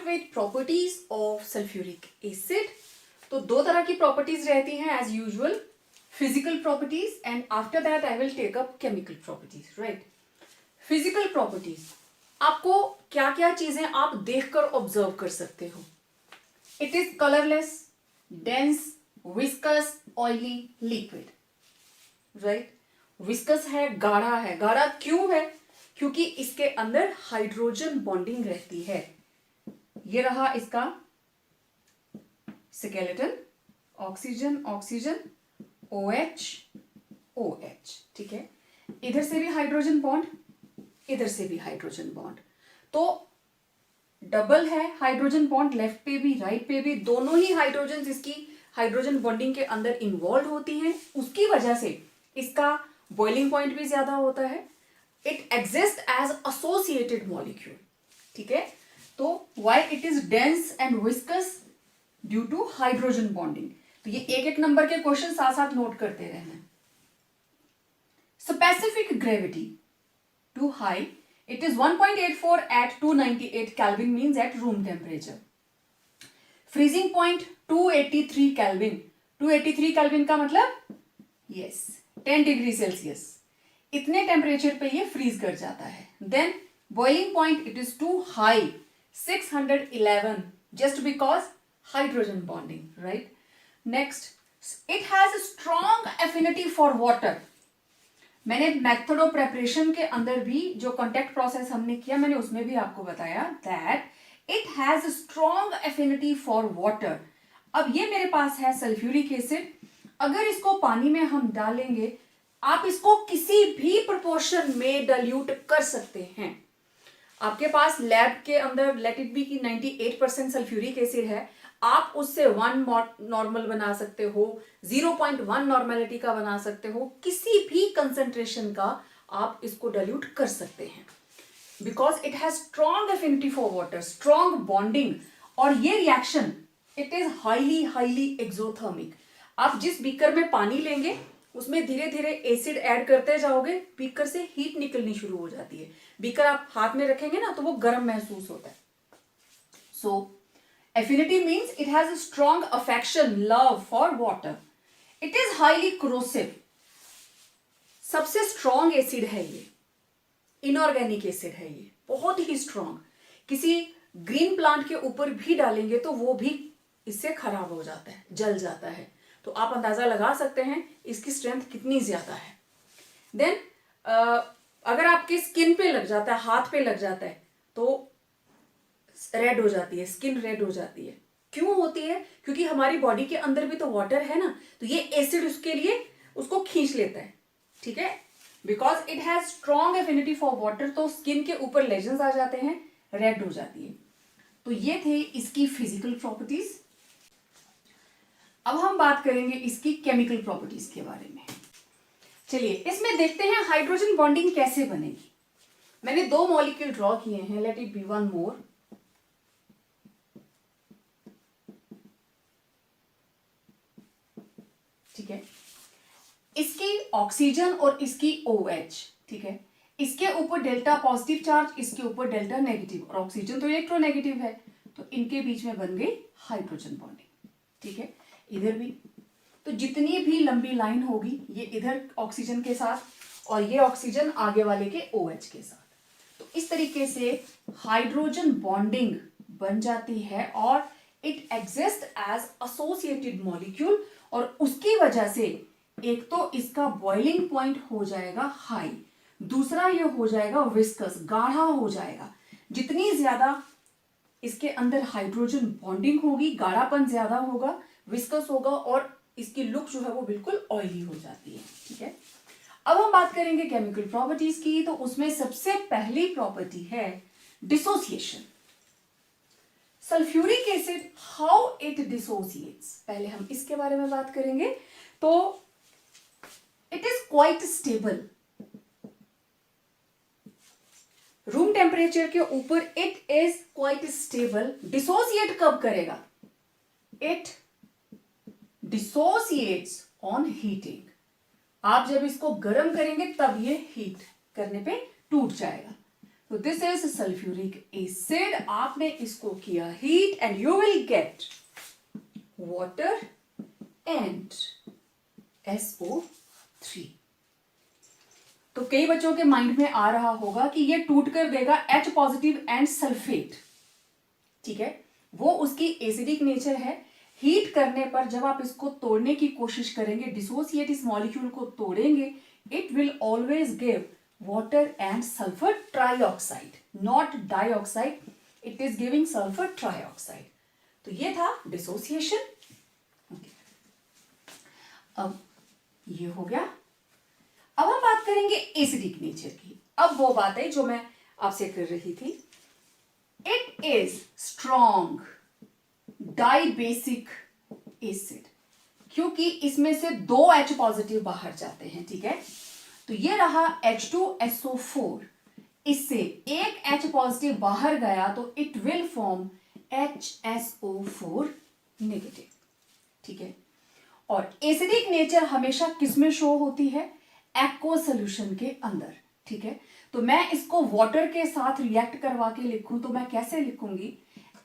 With properties of sulphuric acid. तो दो तरह की प्रॉपर्टीज रहती हैं as usual, physical properties and after that I will take up chemical properties, right. Physical properties, आपको क्या क्या चीजें आप देखकर ऑब्जर्व कर सकते हो। It is colourless, dense, viscous, oily, liquid, right. Viscous है, गाढ़ा है। गाढ़ा क्यों है? क्योंकि इसके अंदर हाइड्रोजन बॉन्डिंग रहती है। ये रहा इसका skeleton, oxygen oxygen, OH OH, ठीक है। इधर से भी हाइड्रोजन बॉन्ड, इधर से भी हाइड्रोजन बॉन्ड, तो डबल है हाइड्रोजन बॉन्ड, लेफ्ट पे भी राइट पे भी, दोनों ही हाइड्रोजन इसकी हाइड्रोजन बॉन्डिंग के अंदर इन्वॉल्व होती हैं। उसकी वजह से इसका बॉइलिंग पॉइंट भी ज्यादा होता है। It exist as associated molecule, ठीक है। तो why it is dense and viscous, due to hydrogen bonding. तो ये एक एक नंबर के क्वेश्चन साथ साथ नोट करते रहना। Specific gravity too high, it is 1.84 at 298 Kelvin, means at room temperature. Freezing point 283 Kelvin. 283 Kelvin का मतलब yes 10 डिग्री सेल्सियस, इतने टेम्परेचर पे ये फ्रीज कर जाता है। Then boiling point it is too high 611, just because hydrogen bonding, right. Next, it has strong affinity for water. मैंने method of preparation के अंदर भी जो कॉन्टेक्ट प्रोसेस हमने किया, मैंने उसमें भी आपको बताया that it has strong affinity for water. अब ये मेरे पास है सल्फ्यूरिक एसिड, अगर इसको पानी में हम डालेंगे, आप इसको किसी भी प्रोपोर्शन में डाइल्यूट कर सकते हैं। आपके पास लैब के अंदर लेट इट बी की 98% सल्फ्यूरिक एसिड है, आप उससे 1 नॉर्मल बना सकते हो, 0.1 नॉर्मेलिटी का बना सकते हो, किसी भी कंसेंट्रेशन का आप इसको डाइल्यूट कर सकते हैं, because it has strong affinity for water, strong bonding. और ये reaction it is highly highly exothermic. आप जिस बीकर में पानी लेंगे उसमें धीरे धीरे एसिड ऐड करते जाओगे, बीकर से हीट निकलनी शुरू हो जाती है। बीकर आप हाथ में रखेंगे ना तो वो गर्म महसूस होता है। सो affinity means it has a strong affection, love for water. It is highly corrosive. सबसे स्ट्रॉन्ग एसिड है ये, इनऑर्गेनिक एसिड है ये, बहुत ही स्ट्रॉन्ग। किसी ग्रीन प्लांट के ऊपर भी डालेंगे तो वो भी इससे खराब हो जाता है, जल जाता है। तो आप अंदाजा लगा सकते हैं इसकी स्ट्रेंथ कितनी ज्यादा है। देन अगर आपके स्किन पे लग जाता है, हाथ पे लग जाता है, तो रेड हो जाती है, स्किन रेड हो जाती है। क्यों होती है? क्योंकि हमारी बॉडी के अंदर भी तो वाटर है ना, तो ये एसिड उसके लिए उसको खींच लेता है, ठीक है। Because it has strong affinity for water, तो स्किन के ऊपर लेजन्स आ जाते हैं, रेड हो जाती है। तो ये थे इसकी फिजिकल प्रॉपर्टीज। अब हम बात करेंगे इसकी केमिकल प्रॉपर्टीज के बारे में। चलिए इसमें देखते हैं हाइड्रोजन बॉन्डिंग कैसे बनेगी। मैंने 2 मॉलिक्यूल ड्रॉ किए हैं, लेट इट बी 1 मोर। ठीक है, इसकी ऑक्सीजन और इसकी OH, ठीक है। इसके ऊपर डेल्टा पॉजिटिव चार्ज, इसके ऊपर डेल्टा नेगेटिव, और ऑक्सीजन तो इलेक्ट्रोनेगेटिव है, तो इनके बीच में बन गई हाइड्रोजन बॉन्डिंग, ठीक है। इधर भी तो जितनी भी लंबी लाइन होगी, ये इधर ऑक्सीजन के साथ और ये ऑक्सीजन आगे वाले के OH के साथ, तो इस तरीके से हाइड्रोजन बॉन्डिंग बन जाती है और it exist as associated molecule. और उसकी वजह से एक तो इसका बॉइलिंग पॉइंट हो जाएगा हाई, दूसरा ये हो जाएगा विस्कस, गाढ़ा हो जाएगा। जितनी ज्यादा इसके अंदर हाइड्रोजन बॉन्डिंग होगी, गाढ़ापन ज्यादा होगा, विस्कस होगा, और इसकी लुक जो है वो बिल्कुल ऑयली हो जाती है, ठीक है। अब हम बात करेंगे केमिकल प्रॉपर्टीज की, तो उसमें सबसे पहली प्रॉपर्टी है dissociation. Sulphuric acid how it dissociates, पहले हम इसके बारे में बात करेंगे। तो it is quite stable, room temperature के ऊपर it is quite stable. Dissociate कब करेगा? It dissociates on heating. आप जब इसको गर्म करेंगे तब ये हीट करने पे टूट जाएगा। तो दिस इज सल्फ्यूरिक एसिड। आपने इसको किया heat and you will get water and SO3। तो कई बच्चों के माइंड में आ रहा होगा कि ये टूट कर देगा H पॉजिटिव एंड सल्फेट, ठीक है, वो उसकी एसिडिक नेचर है। हीट करने पर जब आप इसको तोड़ने की कोशिश करेंगे, डिसोसिएट इस मॉलिक्यूल को तोड़ेंगे, it will always give water and sulphur trioxide, not dioxide, it is giving sulphur trioxide. तो ये था डिसोसिएशन। अब ये हो गया। अब हम बात करेंगे एसिडिक नेचर की। अब वो बात है जो मैं आपसे कर रही थी, it is strong dibasic acid, क्योंकि इसमें से 2 H पॉजिटिव बाहर जाते हैं, ठीक है। तो ये रहा H2SO4, इससे एक H पॉजिटिव बाहर गया तो it will form HSO4 negative, ठीक है। और एसिडिक नेचर हमेशा किसमें शो होती है? एक्वस सॉल्यूशन के अंदर, ठीक है। तो मैं इसको वाटर के साथ रिएक्ट करवा के लिखूं तो मैं कैसे लिखूंगी?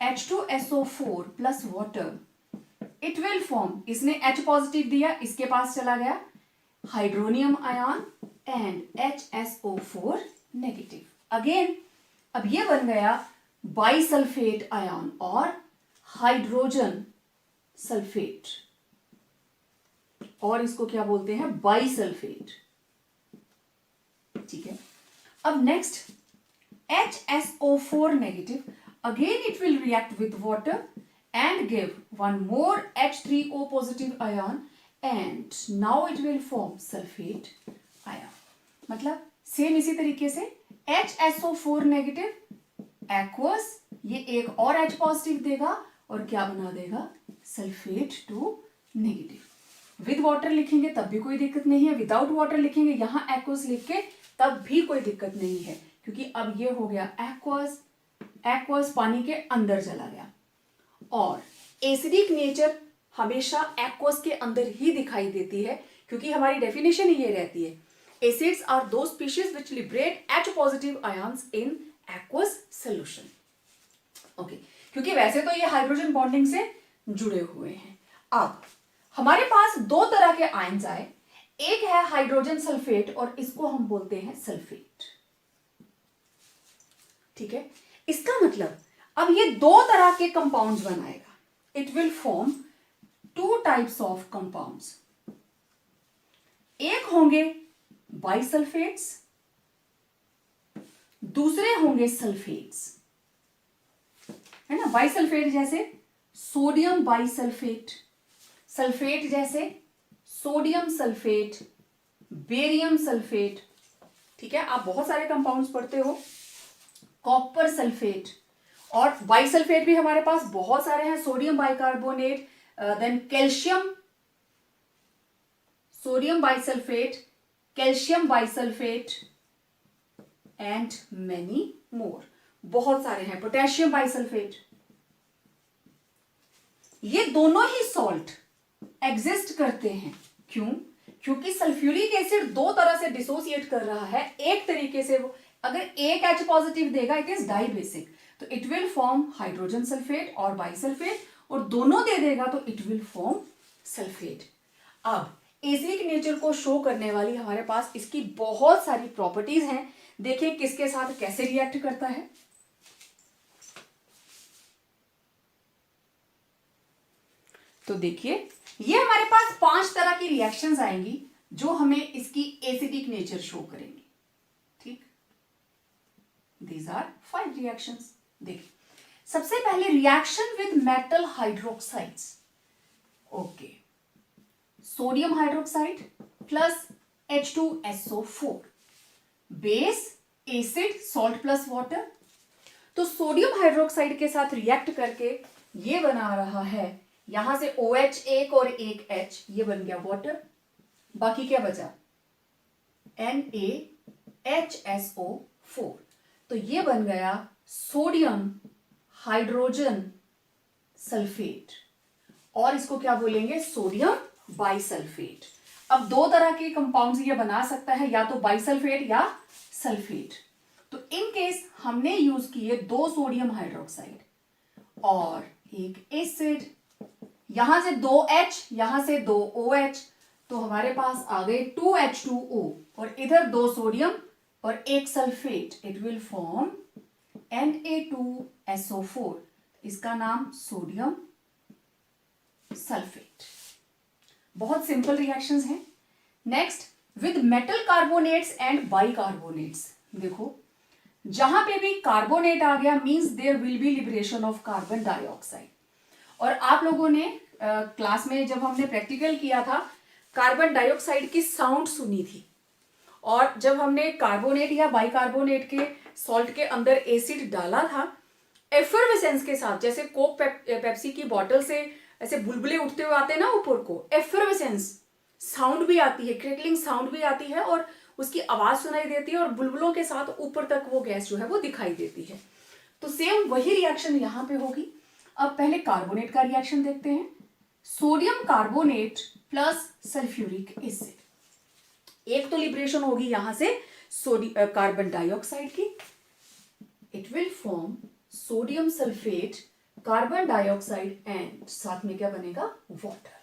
H2SO4 plus water, it will form, इसने H पॉजिटिव दिया, इसके पास चला गया hydronium ion and HSO4 negative. Again अब ये बन गया बाइसल्फेट आयन और हाइड्रोजन सल्फेट, और इसको क्या बोलते हैं? बाइसल्फेट, ठीक है। अब next HSO4 negative, again it will react with water and give one more H3O positive ion and now it will form sulfate ion। मतलब सेम इसी तरीके से HSO4 नेगेटिव एक्वस, ये एक और H पॉजिटिव देगा और क्या बना देगा? Sulphate two negative. With water लिखेंगे तब भी कोई दिक्कत नहीं है, विदाउट वाटर लिखेंगे यहां एक्वस लिख के तब भी कोई दिक्कत नहीं है, क्योंकि अब ये हो गया एक्वस, एक्वस पानी के अंदर चला गया। और एसिडिक नेचर हमेशा एक्वस के अंदर ही दिखाई देती है, क्योंकि हमारी डेफिनेशन ये रहती है, एसिड्स आर दो species which liberate H positive ions in aqueous solution. Okay, क्योंकि वैसे तो ये हाइड्रोजन बॉन्डिंग से जुड़े हुए हैं। अब हमारे पास 2 तरह के आयंस आए, एक है हाइड्रोजन सल्फेट और इसको हम बोलते हैं सल्फेट, ठीक है। इसका मतलब अब ये 2 तरह के कंपाउंड्स बनाएगा, it will form 2 types of compounds. एक होंगे बाइसल्फेट्स, दूसरे होंगे सल्फेट्स, है ना। बाइसल्फेट जैसे सोडियम बाइसल्फेट, सल्फेट जैसे सोडियम सल्फेट, बेरियम सल्फेट, ठीक है। आप बहुत सारे कंपाउंड्स पढ़ते हो, कॉपर सल्फेट, और बाइसल्फेट भी हमारे पास बहुत सारे हैं, sodium bicarbonate, then calcium, sodium bisulphate, calcium bisulphate and many more, बहुत सारे हैं, पोटेशियम बाइसल्फेट। ये दोनों ही सॉल्ट एग्जिस्ट करते हैं, क्यों? क्योंकि सल्फ्यूरिक एसिड 2 तरह से डिसोसिएट कर रहा है। एक तरीके से वो अगर एक H पॉजिटिव देगा, इट इज डाइबेसिक, तो it will form hydrogen sulphate और बाइसल्फेट, और दोनों दे देगा तो इट विल फॉर्म सल्फेट। अब एसिडिक नेचर को शो करने वाली हमारे पास इसकी बहुत सारी प्रॉपर्टीज हैं, देखिए किसके साथ कैसे रिएक्ट करता है। तो देखिए ये हमारे पास 5 तरह की रिएक्शंस आएंगी जो हमें इसकी एसिडिक नेचर शो करेंगी, ठीक। These are 5 reactions. देखिए सबसे पहले reaction with metal hydroxides. Okay, sodium hydroxide plus H2SO4, base acid salt plus water. तो सोडियम हाइड्रोक्साइड के साथ रिएक्ट करके ये बना रहा है, यहां से OH एक और एक H, ये बन गया वाटर, बाकी क्या बचा? NaHSO4, तो ये बन गया सोडियम हाइड्रोजन सल्फेट, और इसको क्या बोलेंगे? Sodium bisulphate. अब 2 तरह के कंपाउंड्स ये बना सकता है, या तो बाइसल्फेट या सल्फेट। तो इन केस हमने यूज किए 2 सोडियम हाइड्रोक्साइड और एक एसिड, यहां से 2H, यहां से 2OH, तो हमारे पास आ गए 2H2O और इधर 2 सोडियम और एक sulphate, it will form Na2SO4, इसका नाम सोडियम सल्फेट। बहुत सिंपल रिएक्शंस हैं। Next, with metal carbonates and bicarbonates, देखो जहां पे भी कार्बोनेट आ गया means there will be liberation of carbon dioxide. और आप लोगों ने क्लास में जब हमने प्रैक्टिकल किया था कार्बन डाइऑक्साइड की साउंड सुनी थी, और जब हमने कार्बोनेट या बाइकार्बोनेट के सॉल्ट के अंदर एसिड डाला था, एफरवेसेंस के साथ, जैसे कोक पेप्सी की बोतल से ऐसे बुलबुले उठते हुए आते हैं ना ऊपर को, एफरवेसेंस साउंड भी आती है, क्रैकलिंग साउंड भी आती है और उसकी आवाज सुनाई देती है और बुलबुलों के साथ ऊपर तक वो गैस जो है वो दिखाई देती है। तो सेम वही रिएक्शन यहां पे होगी। अब पहले कार्बोनेट का रिएक्शन देखते हैं। Sodium carbonate plus sulphuric acid, एक तो लिबरेशन होगी यहां से कार्बन डाइऑक्साइड की, it will form sodium sulphate, carbon dioxide and साथ में क्या बनेगा, वाटर।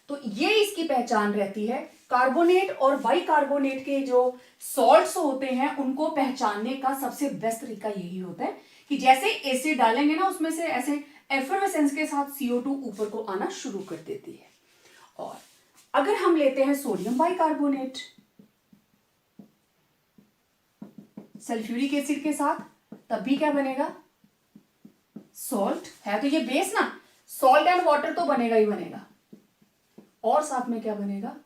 तो ये इसकी पहचान रहती है। कार्बोनेट और बाइकार्बोनेट के जो सॉल्ट्स होते हैं उनको पहचानने का सबसे बेस्ट तरीका यही होता है कि जैसे एसिड डालेंगे ना उसमें से ऐसे एफरवेसेंस के साथ CO2 ऊपर को आना शुरू कर देती है। और अगर हम लेते हैं सोडियम बाइकार्बोनेट सल्फ्यूरिक एसिड के साथ, तब भी क्या बनेगा, सॉल्ट है तो ये बेस ना, सॉल्ट एंड वाटर तो बनेगा ही बनेगा, और साथ में क्या बनेगा,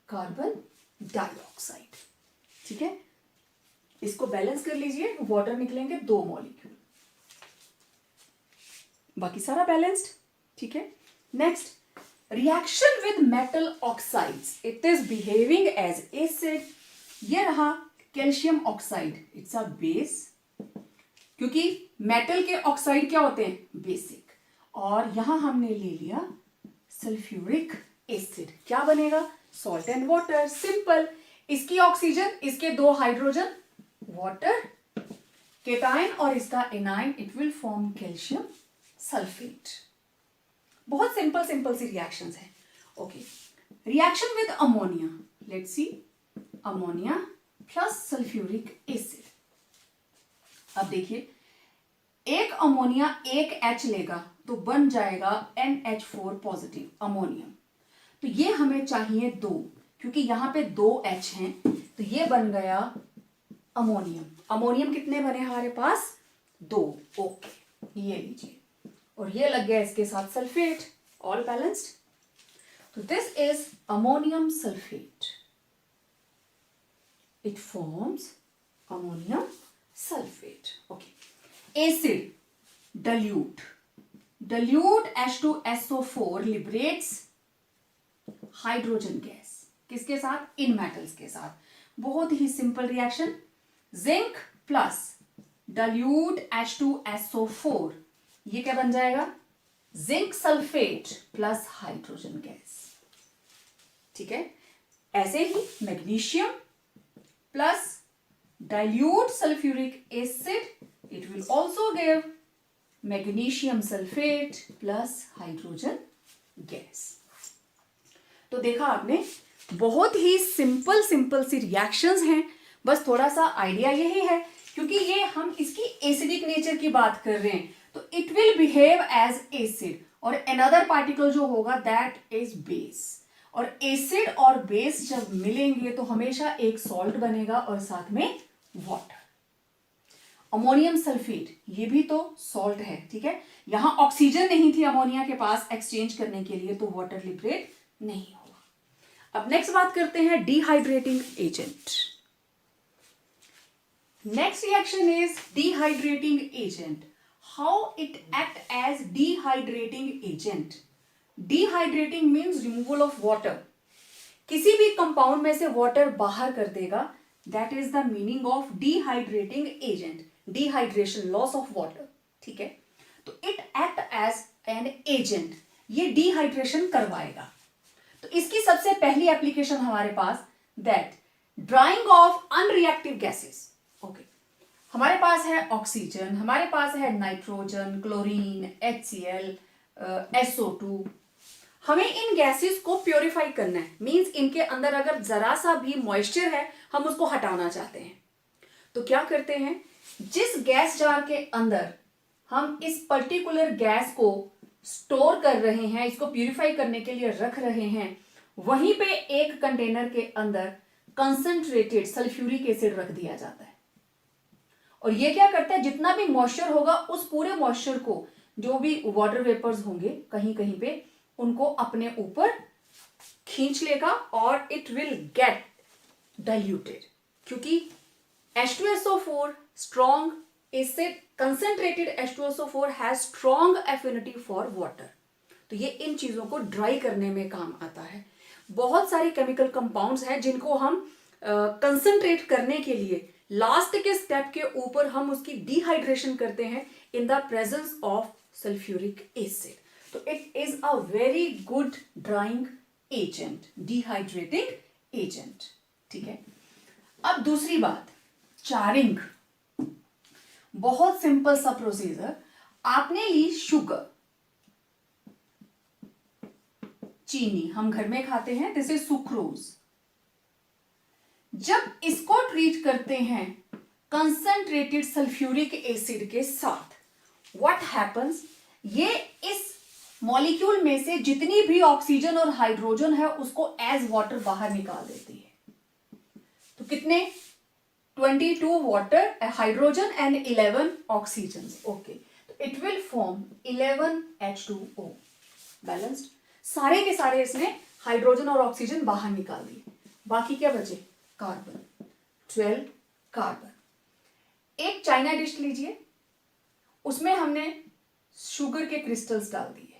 कार्बन डाइऑक्साइड। ठीक है, इसको बैलेंस कर लीजिए, वाटर निकलेंगे 2 मॉलिक्यूल, बाकी सारा बैलेंस्ड। ठीक है, next, reaction with metal oxides, it is behaving as acid. ये रहा calcium oxide, it's a base, क्योंकि मेटल के ऑक्साइड क्या होते हैं, बेसिक, और यहां हमने ले लिया सल्फ्यूरिक एसिड, क्या बनेगा, सॉल्ट एंड वाटर, सिंपल। इसकी ऑक्सीजन, इसके 2 हाइड्रोजन, वाटर, केटाइन और इसका A9, it will form calcium sulphate. बहुत सिंपल सिंपल सी रिएक्शंस है। Okay, reaction with ammonia, let's see, ammonia plus sulphuric acid. अब देखिए, एक अमोनिया एक H लेगा तो बन जाएगा NH4 पॉजिटिव अमोनियम। तो ये हमें चाहिए 2, क्योंकि यहां पे 2 H हैं, तो ये बन गया अमोनियम। अमोनियम कितने बने हमारे पास, 2। ओके, ये लीजिए, और ये लग गया इसके साथ सल्फेट, ऑल बैलेंस्ड। तो this is ammonium sulphate, it forms ammonium sulphate. Okay, acid, dilute H2SO4 liberates hydrogen gas, किसके साथ, इन मेटल्स के साथ। बहुत ही simple reaction, zinc plus dilute H2SO4, ये क्या बन जाएगा, zinc sulphate plus hydrogen gas. ठीक है, ऐसे ही magnesium plus dilute sulfuric acid, it will also give magnesium sulfate plus hydrogen gas। तो देखा आपने, बहुत ही सिंपल सिंपल सी रिएक्शंस हैं, बस थोड़ा सा आइडिया यही है, क्योंकि ये हम इसकी एसिडिक नेचर की बात कर रहे हैं, तो it will behave as acid, और अनदर पार्टिकल जो होगा दैट इज बेस। और एसिड और बेस जब मिलेंगे तो हमेशा एक सॉल्ट बनेगा और साथ में वाटर। अमोनियम सल्फेट, ये भी तो सॉल्ट है। ठीक है, यहां ऑक्सीजन नहीं थी अमोनिया के पास एक्सचेंज करने के लिए, तो वाटर लिबरेट नहीं हुआ। अब नेक्स्ट बात करते हैं dehydrating agent. Next reaction is dehydrating agent. How it act as dehydrating agent. Dehydrating means removal of water, किसी भी कंपाउंड में से वाटर बाहर कर देगा, that is the meaning of dehydrating agent, dehydration, loss of water. ठीक है, तो it act as an agent, ये डिहाइड्रेशन करवाएगा। तो इसकी सबसे पहली एप्लीकेशन हमारे पास, that drying of unreactive gases. Okay, हमारे पास है ऑक्सीजन, हमारे पास है नाइट्रोजन, क्लोरीन, HCl, SO2। हमें इन गैसेस को प्योरीफाई करना है, मींस इनके अंदर अगर जरा सा भी मॉइस्चर है हम उसको हटाना चाहते हैं। तो क्या करते हैं, जिस गैस जार के अंदर हम इस पर्टिकुलर गैस को स्टोर कर रहे हैं, इसको प्यूरिफाई करने के लिए रख रहे हैं, वहीं पे एक कंटेनर के अंदर कंसंट्रेटेड सल्फ्यूरिक एसिड रख दिया जाता है। और ये क्या करता है, जितना भी मॉइस्चर होगा उस पूरे मॉइस्चर को, जो भी वाटर वेपर्स होंगे कहीं कहीं पे, उनको अपने ऊपर खींच लेगा और इट विल गेट डाइल्यूटेड। क्योंकि H2SO4 strong acid, concentrated H2SO4 has strong affinity for water। तो ये इन चीजों को ड्राई करने में काम आता है। बहुत सारी केमिकल कंपाउंड्स हैं जिनको हम कंसंट्रेट करने के लिए लास्ट के स्टेप के ऊपर हम उसकी डिहाइड्रेशन करते हैं in the presence of sulphuric acid. तो it is a very good drying agent, dehydrating agent. ठीक है, अब दूसरी बात, चारिंग। बहुत सिंपल सा प्रोसीजर। आपने ली शुगर, चीनी हम घर में खाते हैं, दिस इज सुक्रोज। जब इसको ट्रीट करते हैं कंसंट्रेटेड सल्फ्यूरिक एसिड के साथ, व्हाट हैपन्स, ये इस मॉलिक्यूल में से जितनी भी ऑक्सीजन और हाइड्रोजन है उसको एज वाटर बाहर निकाल देती है। तो कितने, 22 water, hydrogen and 11 oxygen. Okay, तो it will form 11 H2O balanced. सारे के सारे इसने हाइड्रोजन और ऑक्सीजन बाहर निकाल दिए, बाकी क्या बचे, कार्बन, 12 कार्बन। एक चाइना डिश लीजिए, उसमें हमने शुगर के क्रिस्टल्स डाल दिए,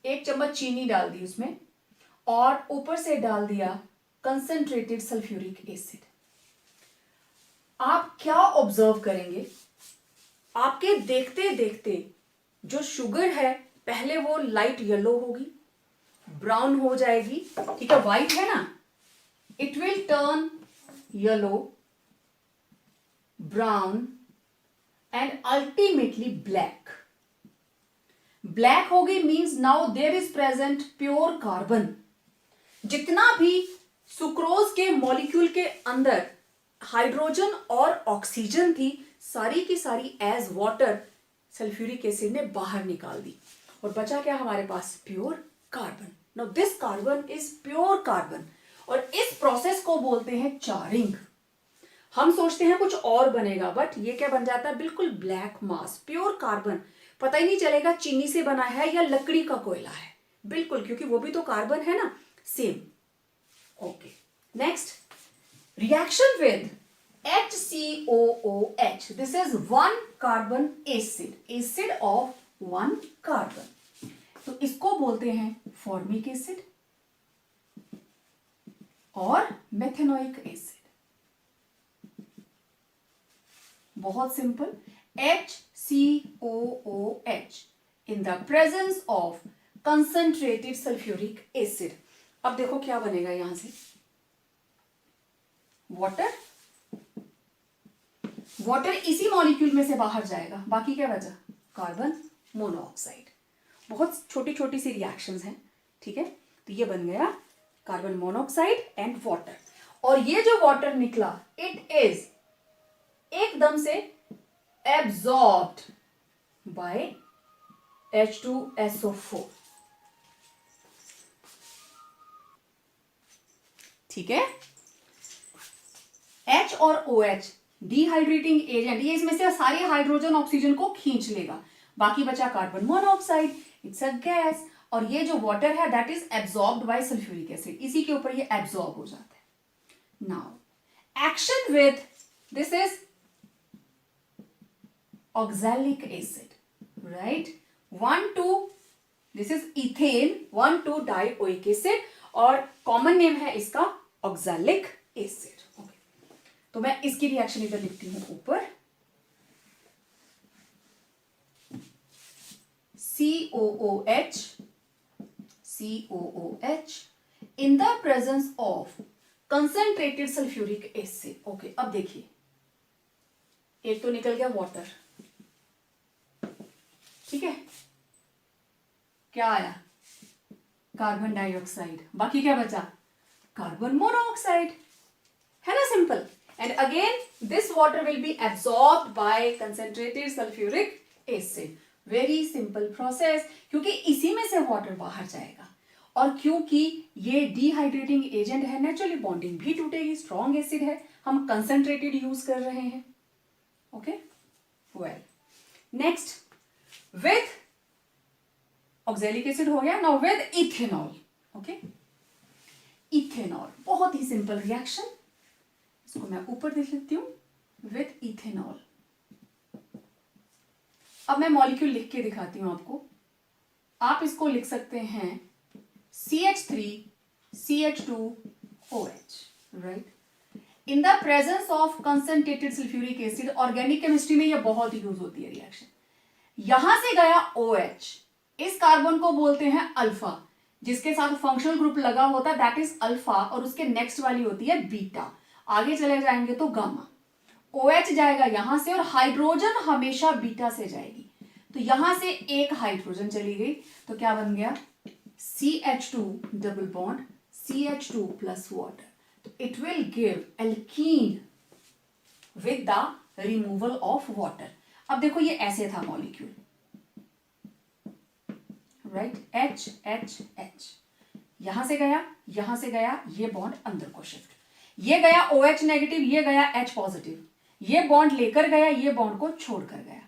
एक चम्मच चीनी डाल दी उसमें, और ऊपर से डाल दिया कंसंट्रेटेड सल्फ्यूरिक एसिड। आप क्या ऑब्जर्व करेंगे, आपके देखते देखते जो शुगर है पहले वो लाइट येलो होगी, ब्राउन हो जाएगी, ठीक है, व्हाइट है ना, it will turn yellow, brown and ultimately black. Black हो गई means now there is present pure carbon. जितना भी सुक्रोज के मॉलिक्यूल के अंदर हाइड्रोजन और ऑक्सीजन थी, सारी की सारी एज वाटर सल्फ्यूरिक एसिड ने बाहर निकाल दी, और बचा क्या हमारे पास, pure carbon. Now this carbon is pure carbon, और इस प्रोसेस को बोलते हैं चारिंग। हम सोचते हैं कुछ और बनेगा, बट ये क्या बन जाता है, बिल्कुल ब्लैक मास, प्योर कार्बन। पता ही नहीं चलेगा चीनी से बना है या लकड़ी का कोयला है, बिल्कुल, क्योंकि वो भी तो कार्बन है ना, same. Okay, next reaction with HCOOH, this is 1 carbon acid, acid of 1 carbon. तो इसको बोलते हैं फॉर्मिक एसिड और मेथेनोइक एसिड। बहुत simple, HCOOH in the presence of concentrated sulfuric acid। अब देखो क्या बनेगा यहां से, वाटर, वाटर इसी मॉलिक्यूल में से बाहर जाएगा, बाकी क्या बचा, कार्बन मोनोऑक्साइड। बहुत छोटी छोटी सी रिएक्शंस हैं, ठीक है। तो ये बन गया कार्बन मोनोऑक्साइड एंड वाटर, और ये जो वाटर निकला इट इज एकदम से absorbed by H2SO4। ठीक है, H और OH डिहाइड्रेटिंग एजेंट, ये इसमें से सारे हाइड्रोजन ऑक्सीजन को खींच लेगा, बाकी बचा carbon monoxide, it's a gas, और ये जो वाटर है that is absorbed by sulphuric acid, इसी के ऊपर ये एब्सॉर्ब हो जाता है। Now action with this is oxalic acid, right, 1,2, this is ethane, 1,2-dioic acid, और कॉमन नेम है इसका oxalic acid। okay. तो मैं इसकी रिएक्शन इधर लिखती हूं ऊपर, COOH in the presence of concentrated sulphuric acid. Okay, अब देखिए, एक तो निकल गया वाटर, ठीक है, क्या आया, कार्बन डाइऑक्साइड, बाकी क्या बचा, कार्बन मोनोऑक्साइड, है ना, simple. And again this water will be absorbed by concentrated sulphuric acid. Very simple process, क्योंकि इसी में से वाटर बाहर जाएगा और क्योंकि ये डिहाइड्रेटिंग एजेंट है, नेचुरली बॉन्डिंग भी टूटेगी, स्ट्रॉन्ग एसिड है, हम कंसंट्रेटेड यूज कर रहे हैं। Okay, well, next with oxalic acid हो गया, now with ethanol. Okay, ethanol बहुत ही सिंपल रिएक्शन, इसको मैं ऊपर लिख लेती हूं, विथ इथेनॉल। अब मैं मॉलिक्यूल लिख के दिखाती हूं आपको, आप इसको लिख सकते हैं CH3CH2OH, right. In the presence of concentrated sulphuric acid, organic chemistry में यह बहुत यूज होती है रिएक्शन। यहां से गया OH, इस कार्बन को बोलते हैं अल्फा, जिसके साथ फंक्शनल ग्रुप लगा होता है दैट इज अल्फा, और उसके नेक्स्ट वाली होती है बीटा, आगे चले जाएंगे तो गामा। OH जाएगा यहां से और हाइड्रोजन हमेशा बीटा से जाएगी, तो यहां से एक हाइड्रोजन चली गई, तो क्या बन गया, CH2 double bond CH2 plus water, तो it will give alkene with the removal of water. अब देखो ये ऐसे था molecule, right, H H H, यहां से गया, यहां से गया, ये बॉन्ड अंदर को शिफ्ट, ये गया OH नेगेटिव, ये गया H पॉजिटिव, ये बॉन्ड लेकर गया, ये बॉन्ड को छोड़कर गया,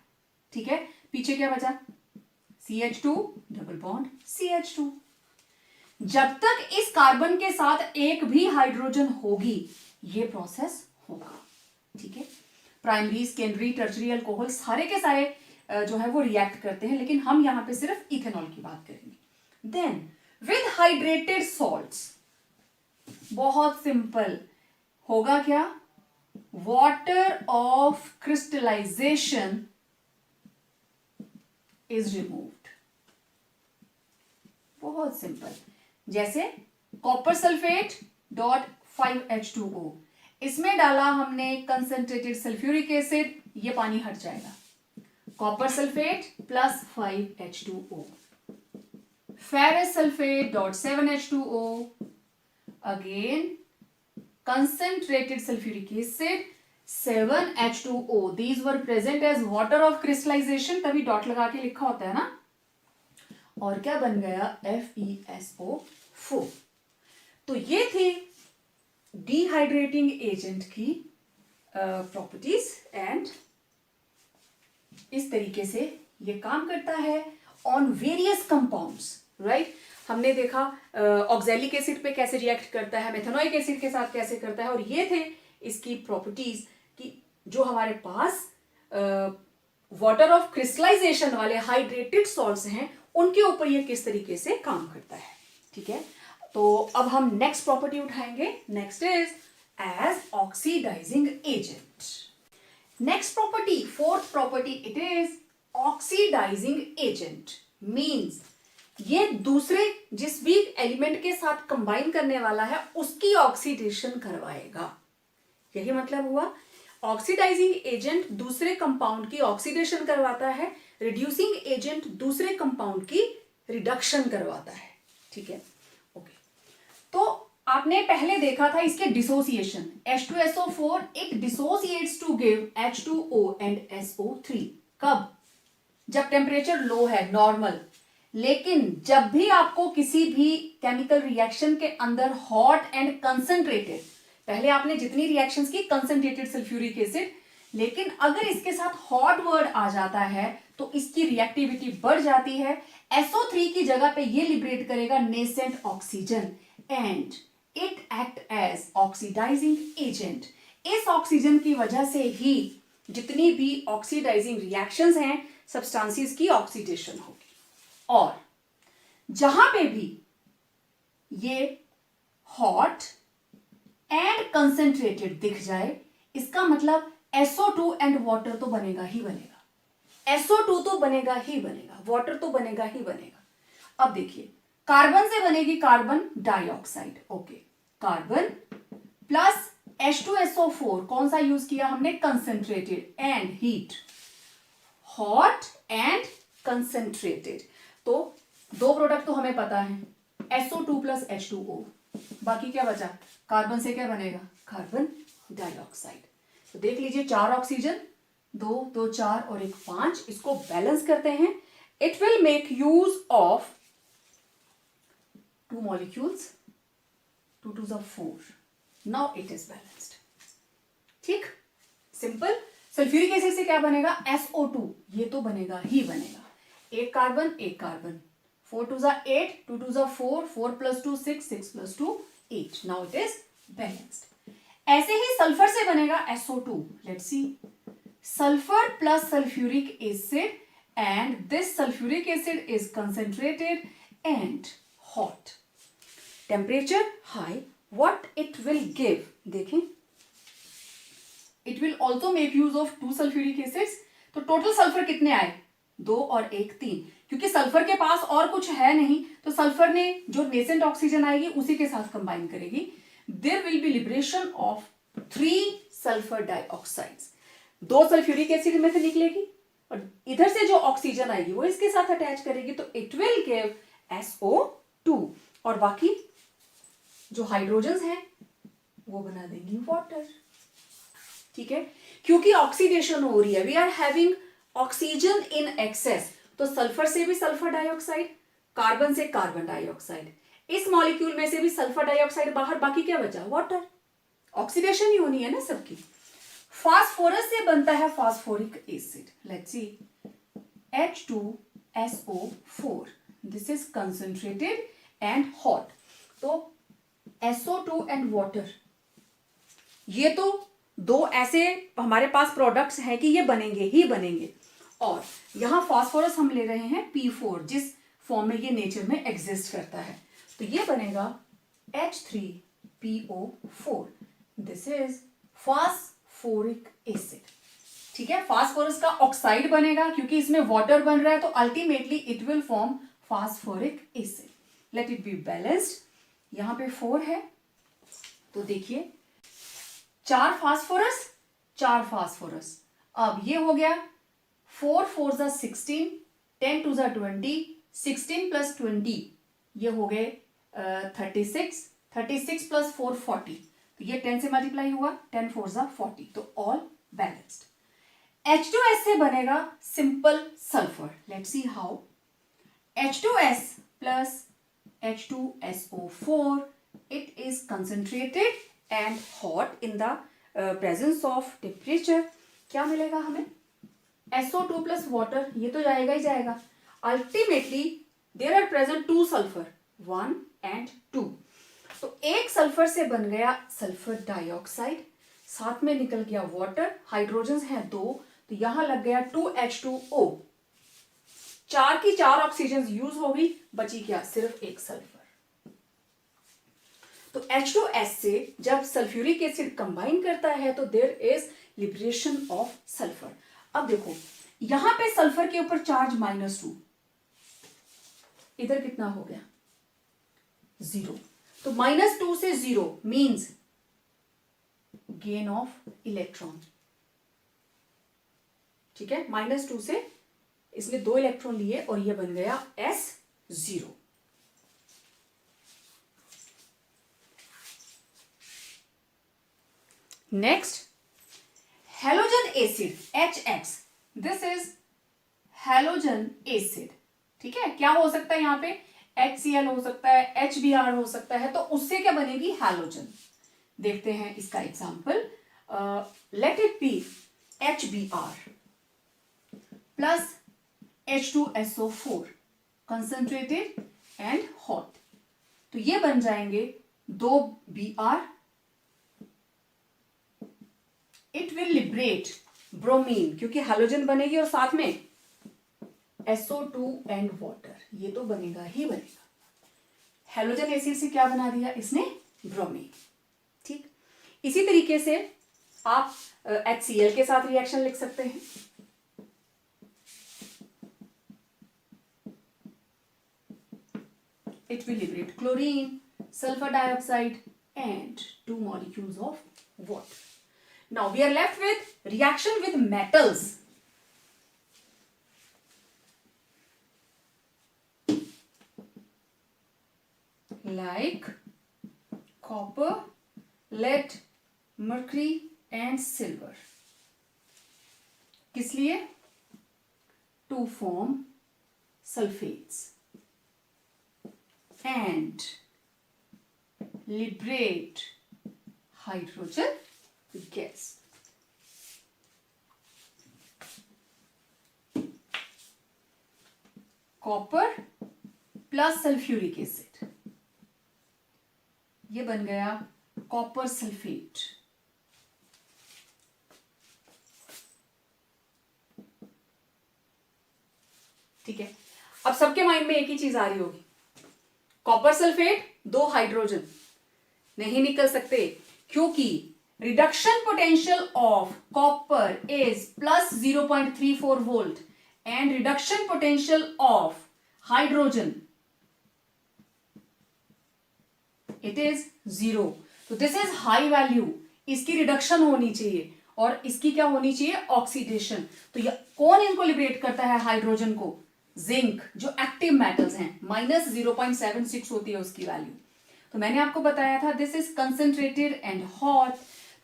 ठीक है, पीछे क्या बचा, CH2 डबल बॉन्ड CH2। जब तक इस कार्बन के साथ एक भी हाइड्रोजन होगी ये प्रोसेस होगा, ठीक है। प्राइमरी, सेकेंडरी, टर्शरी अल्कोहल सारे के सारे जो है वो रिएक्ट करते हैं, लेकिन हम यहां पे सिर्फ इथेनॉल की बात करेंगे। देन विद हाइड्रेटेड सॉल्ट्स, बहुत सिंपल, होगा क्या, water of crystallisation is removed, बहुत सिंपल। जैसे कॉपर सल्फेट डॉट 5H2O, इसमें डाला हमने कंसंट्रेटेड सल्फ्यूरिक एसिड, ये पानी हट जाएगा, copper sulphate plus 5H2O, ferrous sulphate dot 7H2O, again concentrated sulfuric acid 7H2O, these were present as water of crystallization, तभी डॉट लगा के लिखा होता है ना, और क्या बन गया, FeSO4। तो ये थी डिहाइड्रेटिंग एजेंट की प्रॉपर्टीज, एंड इस तरीके से ये काम करता है ऑन वेरियस कंपाउंड्स, राइट। हमने देखा ऑक्सैलिक एसिड पे कैसे रिएक्ट करता है, मेथनोइक एसिड के साथ कैसे करता है, और ये थे इसकी प्रॉपर्टीज कि जो हमारे पास वाटर ऑफ क्रिस्टलाइजेशन वाले हाइड्रेटेड सॉल्ट्स हैं उनके ऊपर ये किस तरीके से काम करता है, ठीक है। तो अब हम नेक्स्ट प्रॉपर्टी उठाएंगे, next is as oxidising agent. Next property, fourth property, it is oxidising agent, means ये दूसरे जिस भी एलिमेंट के साथ कंबाइन करने वाला है उसकी ऑक्सीडेशन करवाएगा, यही मतलब हुआ। ऑक्सीडाइजिंग एजेंट दूसरे कंपाउंड की ऑक्सीडेशन करवाता है, रिड्यूसिंग एजेंट दूसरे कंपाउंड की रिडक्शन करवाता है, ठीक है, ओके। तो आपने पहले देखा था इसके dissociation, H2SO4 it dissociates to give H2O and SO3, कब, जब टेम्परेचर लो है, नॉर्मल। लेकिन जब भी आपको किसी भी केमिकल रिएक्शन के अंदर हॉट एंड कंसंट्रेटेड, पहले आपने जितनी रिएक्शंस की कंसंट्रेटेड सल्फ्यूरिक एसिड, लेकिन अगर इसके साथ हॉट वर्ड आ जाता है तो इसकी रिएक्टिविटी बढ़ जाती है, SO3 की जगह पे ये लिबरेट करेगा nascent oxygen and it act as oxidising agent. इस ऑक्सीजन की वजह से ही जितनी भी ऑक्सीडाइजिंग रिएक्शंस हैं सब्सटेंसेस की ऑक्सीडेशन होगी, और जहां पे भी ये हॉट एंड कंसंट्रेटेड दिख जाए इसका मतलब SO2 एंड वाटर तो बनेगा ही बनेगा, SO2 तो बनेगा ही बनेगा, वाटर तो बनेगा ही बनेगा। अब देखिए कार्बन से बनेगी carbon dioxide, okay, carbon plus H2SO4 कौन सा यूज किया हमने, concentrated, and heat, hot and concentrated. तो दो प्रोडक्ट तो हमें पता है, SO2 प्लस H2O, बाकी क्या बचा, कार्बन से क्या बनेगा, कार्बन डाइऑक्साइड। तो देख लीजिए 4 ऑक्सीजन, 2 2 4 और 1 5, इसको बैलेंस करते हैं। It will make use of 2 molecules, 2 2 4, now it is balanced. ठीक, सिंपल। सल्फ्यूरिक एसिड से क्या बनेगा, SO2, ये तो बनेगा ही बनेगा, एक carbon, 4 2 8, 2 2 4, 4 + 2 6, 6 + 2 8, now it is balanced. ऐसे ही सल्फर से बनेगा SO2, let's see, sulfur plus sulfuric acid, and this sulfuric acid is concentrated and hot, temperature high, what it will give, देखें, it will also make use of 2 sulfuric acids। तो total sulphur कितने आए, 2 और 1 3, क्योंकि sulphur के पास और कुछ है नहीं, तो सल्फर ने जो नेसेंट ऑक्सीजन आएगी उसी के साथ कंबाइन करेगी। There will be liberation of 3 sulphur dioxides, 2 sulphuric acid में से निकलेगी और इधर से जो ऑक्सीजन आएगी वो इसके साथ अटैच करेगी, तो इट विल गिव SO2, और बाकी जो हाइड्रोजन्स हैं वो बना देंगी वाटर। ठीक है, क्योंकि ऑक्सीडेशन हो रही है, we are having oxygen in excess, तो सल्फर से भी सल्फर डाइऑक्साइड, कार्बन से कार्बन डाइऑक्साइड, इस मॉलिक्यूल में से भी सल्फर डाइऑक्साइड बाहर, बाकी क्या बचा, वाटर, ऑक्सीडेशन ही होनी है ना सबकी। फास्फोरस से बनता है phosphoric acid, let's C, H2SO4, this is concentrated and hot. तो SO2 एंड वाटर, ये तो दो ऐसे हमारे पास प्रोडक्ट्स हैं कि ये बनेंगे ही बनेंगे, और यहां फास्फोरस हम ले रहे हैं P4, जिस फॉर्म में ये नेचर में एग्जिस्ट करता है, तो ये बनेगा H3PO4, this is phosphoric acid. ठीक है, फास्फोरस का ऑक्साइड बनेगा क्योंकि इसमें वाटर बन रहा है, तो ultimately it will form phosphoric acid. Let it be balanced, यहां पे 4 है, तो देखिए 4 फास्फोरस, 4 फास्फोरस, अब ये हो गया 4 4 16, 10 2 20, 16 + 20, ये हो गए 36, 36 + 4 40, तो ये 10 से मल्टीप्लाई हुआ, 10 4 40, तो ऑल बैलेंस्ड। H2S से बनेगा simple sulphur, let's see how, H2S plus H2SO4, it is concentrated and hot in the presence of temperature, क्या मिलेगा हमें, SO2 plus water, ये तो जाएगा ही जाएगा, ultimately there are present 2 sulfur, 1 and 2, तो एक सल्फर से बन गया सल्फर डाइऑक्साइड, साथ में निकल गया वाटर, हाइड्रोजन हैं 2, तो यहां लग गया 2H2O, 4 की 4 ऑक्सीजन यूज हो गई, बची क्या, सिर्फ एक सल्फर। तो H2S से जब सल्फ्यूरिक एसिड कंबाइन करता है तो there is liberation of sulphur. अब देखो यहां पे सल्फर के ऊपर चार्ज -2, इधर कितना हो गया 0, तो -2 से 0 मींस गेन ऑफ इलेक्ट्रॉन। ठीक है, -2 से इसने 2 इलेक्ट्रॉन लिए और ये बन गया S0। Next halogen acid HX, this is halogen acid. ठीक है, क्या हो सकता है यहां पे, HCl हो सकता है, HBr हो सकता है, तो उससे क्या बनेगी, हैलोजन। देखते हैं इसका example, let it be HBr plus H2SO4 concentrated and hot, तो ये बन जाएंगे 2 Br, it will liberate bromine, क्योंकि हैलोजन बनेगी और साथ में SO2 एंड वाटर, ये तो बनेगा ही बनेगा। हैलोजन एसिड से क्या बना दिया इसने, ब्रोमीन। ठीक, इसी तरीके से आप HCl के साथ रिएक्शन लिख सकते हैं, it will liberate chlorine, sulfur dioxide, and 2 molecules of water. Now we are left with reaction with metals. Like copper, lead, mercury and silver. किस लिए? To form sulfates and liberate hydrogen gas. Copper plus sulfuric acid, ये बन गया copper sulphate. ठीक है, अब सबके mind में एक ही चीज आ रही होगी, कॉपर सल्फेट, 2 हाइड्रोजन नहीं निकल सकते क्योंकि reduction potential of copper is plus 0.34 volt and reduction potential of hydrogen it is 0. तो दिस इज हाई वैल्यू, इसकी रिडक्शन होनी चाहिए और इसकी क्या होनी चाहिए? ऑक्सीडेशन. तो कौन इनको लिबरेट करता है हाइड्रोजन को? जिंक, जो एक्टिव मेटल्स हैं. माइनस 0.76 होती है उसकी वैल्यू. तो मैंने आपको बताया था this is concentrated and hot.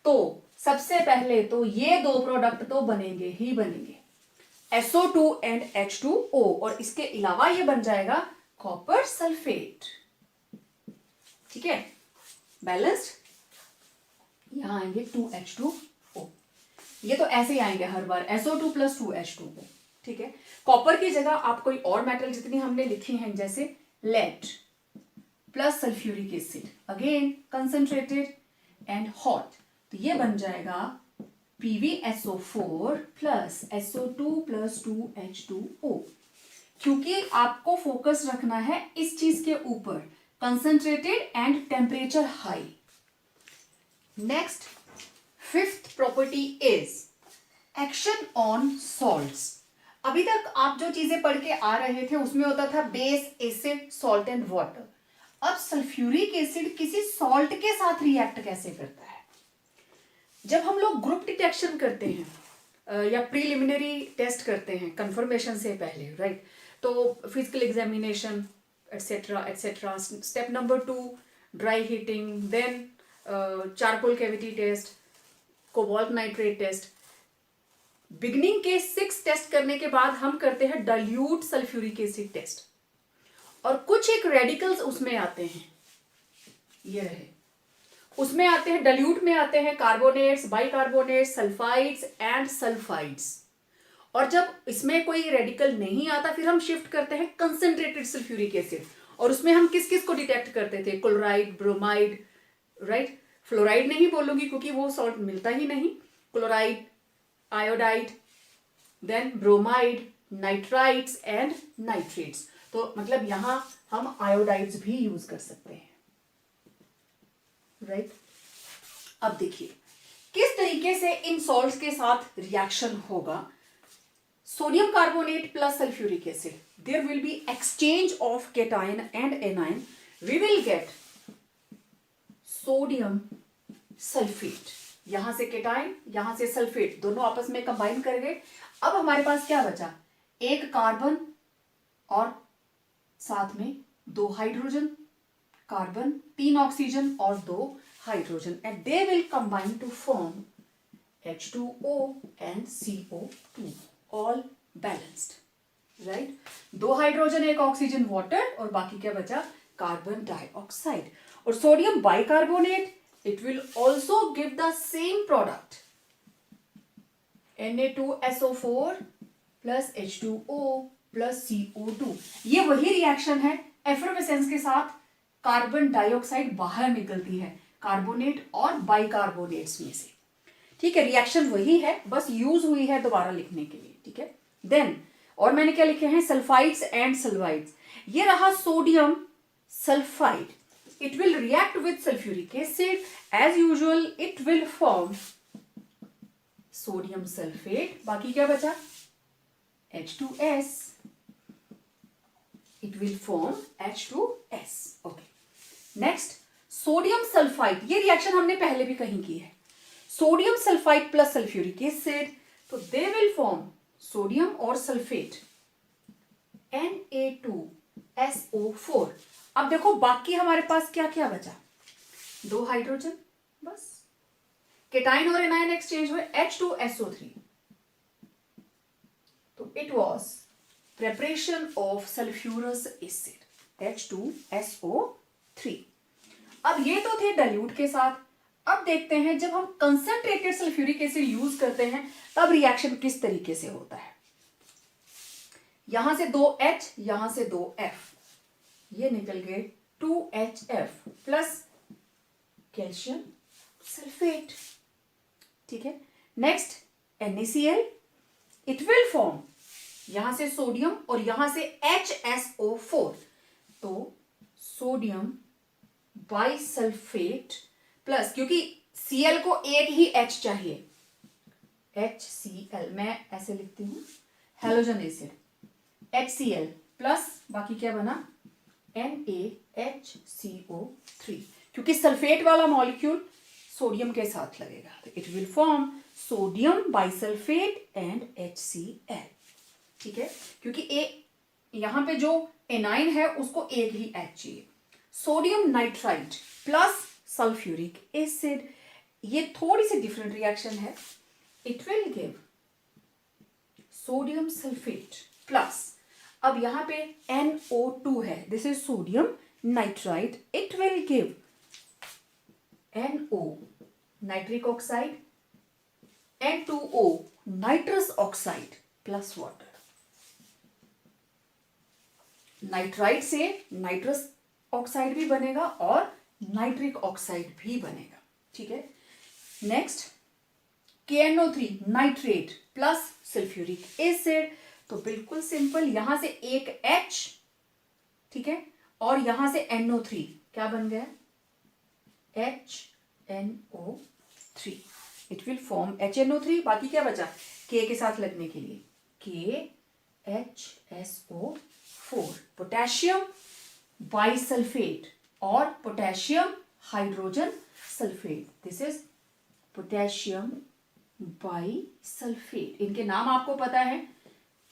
तो सबसे पहले तो ये 2 प्रोडक्ट तो बनेंगे ही बनेंगे, SO2 एंड H2O, और इसके अलावा ये बन जाएगा कॉपर सल्फेट. ठीक है, बैलेंस्ड. यहां आएंगे 2H2O. ये तो ऐसे ही आएंगे हर बार, SO2 प्लस 2H2O. ठीक है, कॉपर की जगह आप कोई और मेटल जितनी हमने लिखी हैं जैसे lead plus sulphuric acid, again concentrated and hot. तो ये बन जाएगा PbSO4 plus SO2 plus 2H2O. क्योंकि आपको फोकस रखना है इस चीज के ऊपर, concentrated and temperature high. Next, 5th property is action on salts. अभी तक आप जो चीजें पढ़ के आ रहे थे उसमें होता था base, acid, salt and water. अब सल्फ्यूरिक एसिड किसी सॉल्ट के साथ रिएक्ट कैसे करता है? जब हम लोग ग्रुप डिटेक्शन करते हैं या प्रीलिमिनरी टेस्ट करते हैं कंफर्मेशन से पहले, राइट, तो physical examination etcetera etcetera. Step number 2 dry heating, then charcoal cavity test, cobalt nitrate test. Beginning के 6 टेस्ट करने के बाद हम करते हैं डाइल्यूट सल्फ्यूरिक एसिड टेस्ट, और कुछ एक रेडिकल्स उसमें आते हैं, ये रहे, उसमें आते हैं डाइल्यूट में आते हैं carbonates, bicarbonates, sulphides and sulphides. और जब इसमें कोई रेडिकल नहीं आता फिर हम शिफ्ट करते हैं कंसंट्रेटेड सल्फ्यूरिक एसिड, और उसमें हम किस किस को डिटेक्ट करते थे? Chloride, bromide, right. फ्लोराइड नहीं बोलूंगी क्योंकि वो सॉल्ट मिलता ही नहीं. Chloride, iodide, then bromide, nitrides and nitrates. तो मतलब यहां हम आयोडाइड्स भी यूज कर सकते हैं, राइट. अब देखिए किस तरीके से इन सॉल्ट्स के साथ रिएक्शन होगा. Sodium carbonate plus sulphuric acid, there will be exchange of cation and anion. We will get sodium sulphate, यहां से केटायन, यहां से सल्फेट, दोनों आपस में कंबाइन कर गए. अब हमारे पास क्या बचा? एक कार्बन और साथ में 2 हाइड्रोजन, कार्बन, 3 ऑक्सीजन और 2 hydrogen, and they will combine to form H2O and CO2, all balanced, right. 2 hydrogen, 1 oxygen, water, और बाकी क्या बचा? Carbon dioxide. और sodium bicarbonate, it will also give the same product, Na2SO4 plus H2O plus CO2. ये वही reaction है, effervescence के साथ कार्बन डाइऑक्साइड बाहर निकलती है कार्बोनेट और बाइकार्बोनेट्स में से. ठीक है, रिएक्शन वही है, बस यूज हुई है दोबारा लिखने के लिए. ठीक है, देन और मैंने क्या लिखे हैं? Sulphides and sulphides. ये रहा sodium sulphide. It will react with sulfuric acid. As usual, it will form sodium sulfate. बाकी क्या बचा? H2S. It will form H2S. Okay. Next, sodium sulphide, ये रिएक्शन हमने पहले भी कहीं की है, sodium sulphide plus sulphuric acid, तो दे विल फॉर्म सोडियम और सल्फेट Na2SO4। अब देखो बाकी हमारे पास क्या क्या बचा, 2 हाइड्रोजन बस, केटाइन और एनायन एक्सचेंज हुए, H2SO3, तो it was preparation of sulphurous acid H2SO3। अब ये तो थे डाइल्यूट के साथ। अब देखते हैं जब हम कंसंट्रेटेड सल्फ्यूरिक एसिड यूज करते हैं तब रिएक्शन किस तरीके से होता है। यहां से 2H, यहां से 2F, ये निकल गए 2HF प्लस कैल्शियम सल्फेट। ठीक है, next NaCl, it will form यहां से सोडियम और यहां से HSO4, तो सोडियम बाइसल्फेट प्लस, क्योंकि Cl को एक ही H चाहिए, HCl, मैं ऐसे लिखती हूं, हेलोजन एसिड, HCl प्लस बाकी क्या बना, NaHCO3, क्योंकि सल्फेट वाला मॉलिक्यूल सोडियम के साथ लगेगा, तो it will form sodium bisulphate and HCl। ठीक है, क्योंकि यहां पे जो एनाइन है उसको एक ही H चाहिए। Sodium nitrite plus sulphuric acid, ये थोड़ी सी डिफरेंट रिएक्शन है, it will give sodium sulphate plus, अब यहां पे NO2 है, this is sodium nitrite, it will give NO nitric oxide, N2O nitrous oxide plus water. Nitrite से nitrous oxide भी बनेगा और नाइट्रिक ऑक्साइड भी बनेगा। ठीक है, next KNO3 nitrate plus sulphuric acid, तो बिल्कुल सिंपल, यहां से एक H, ठीक है, और यहां से NO3 क्या बन गया, HNO3, it will form HNO3, बाकी क्या बचा K के साथ लगने के लिए KHSO4, पोटेशियम बाइसल्फेट और potassium hydrogen sulphate, this is potassium bisulphate. इनके नाम आपको पता है,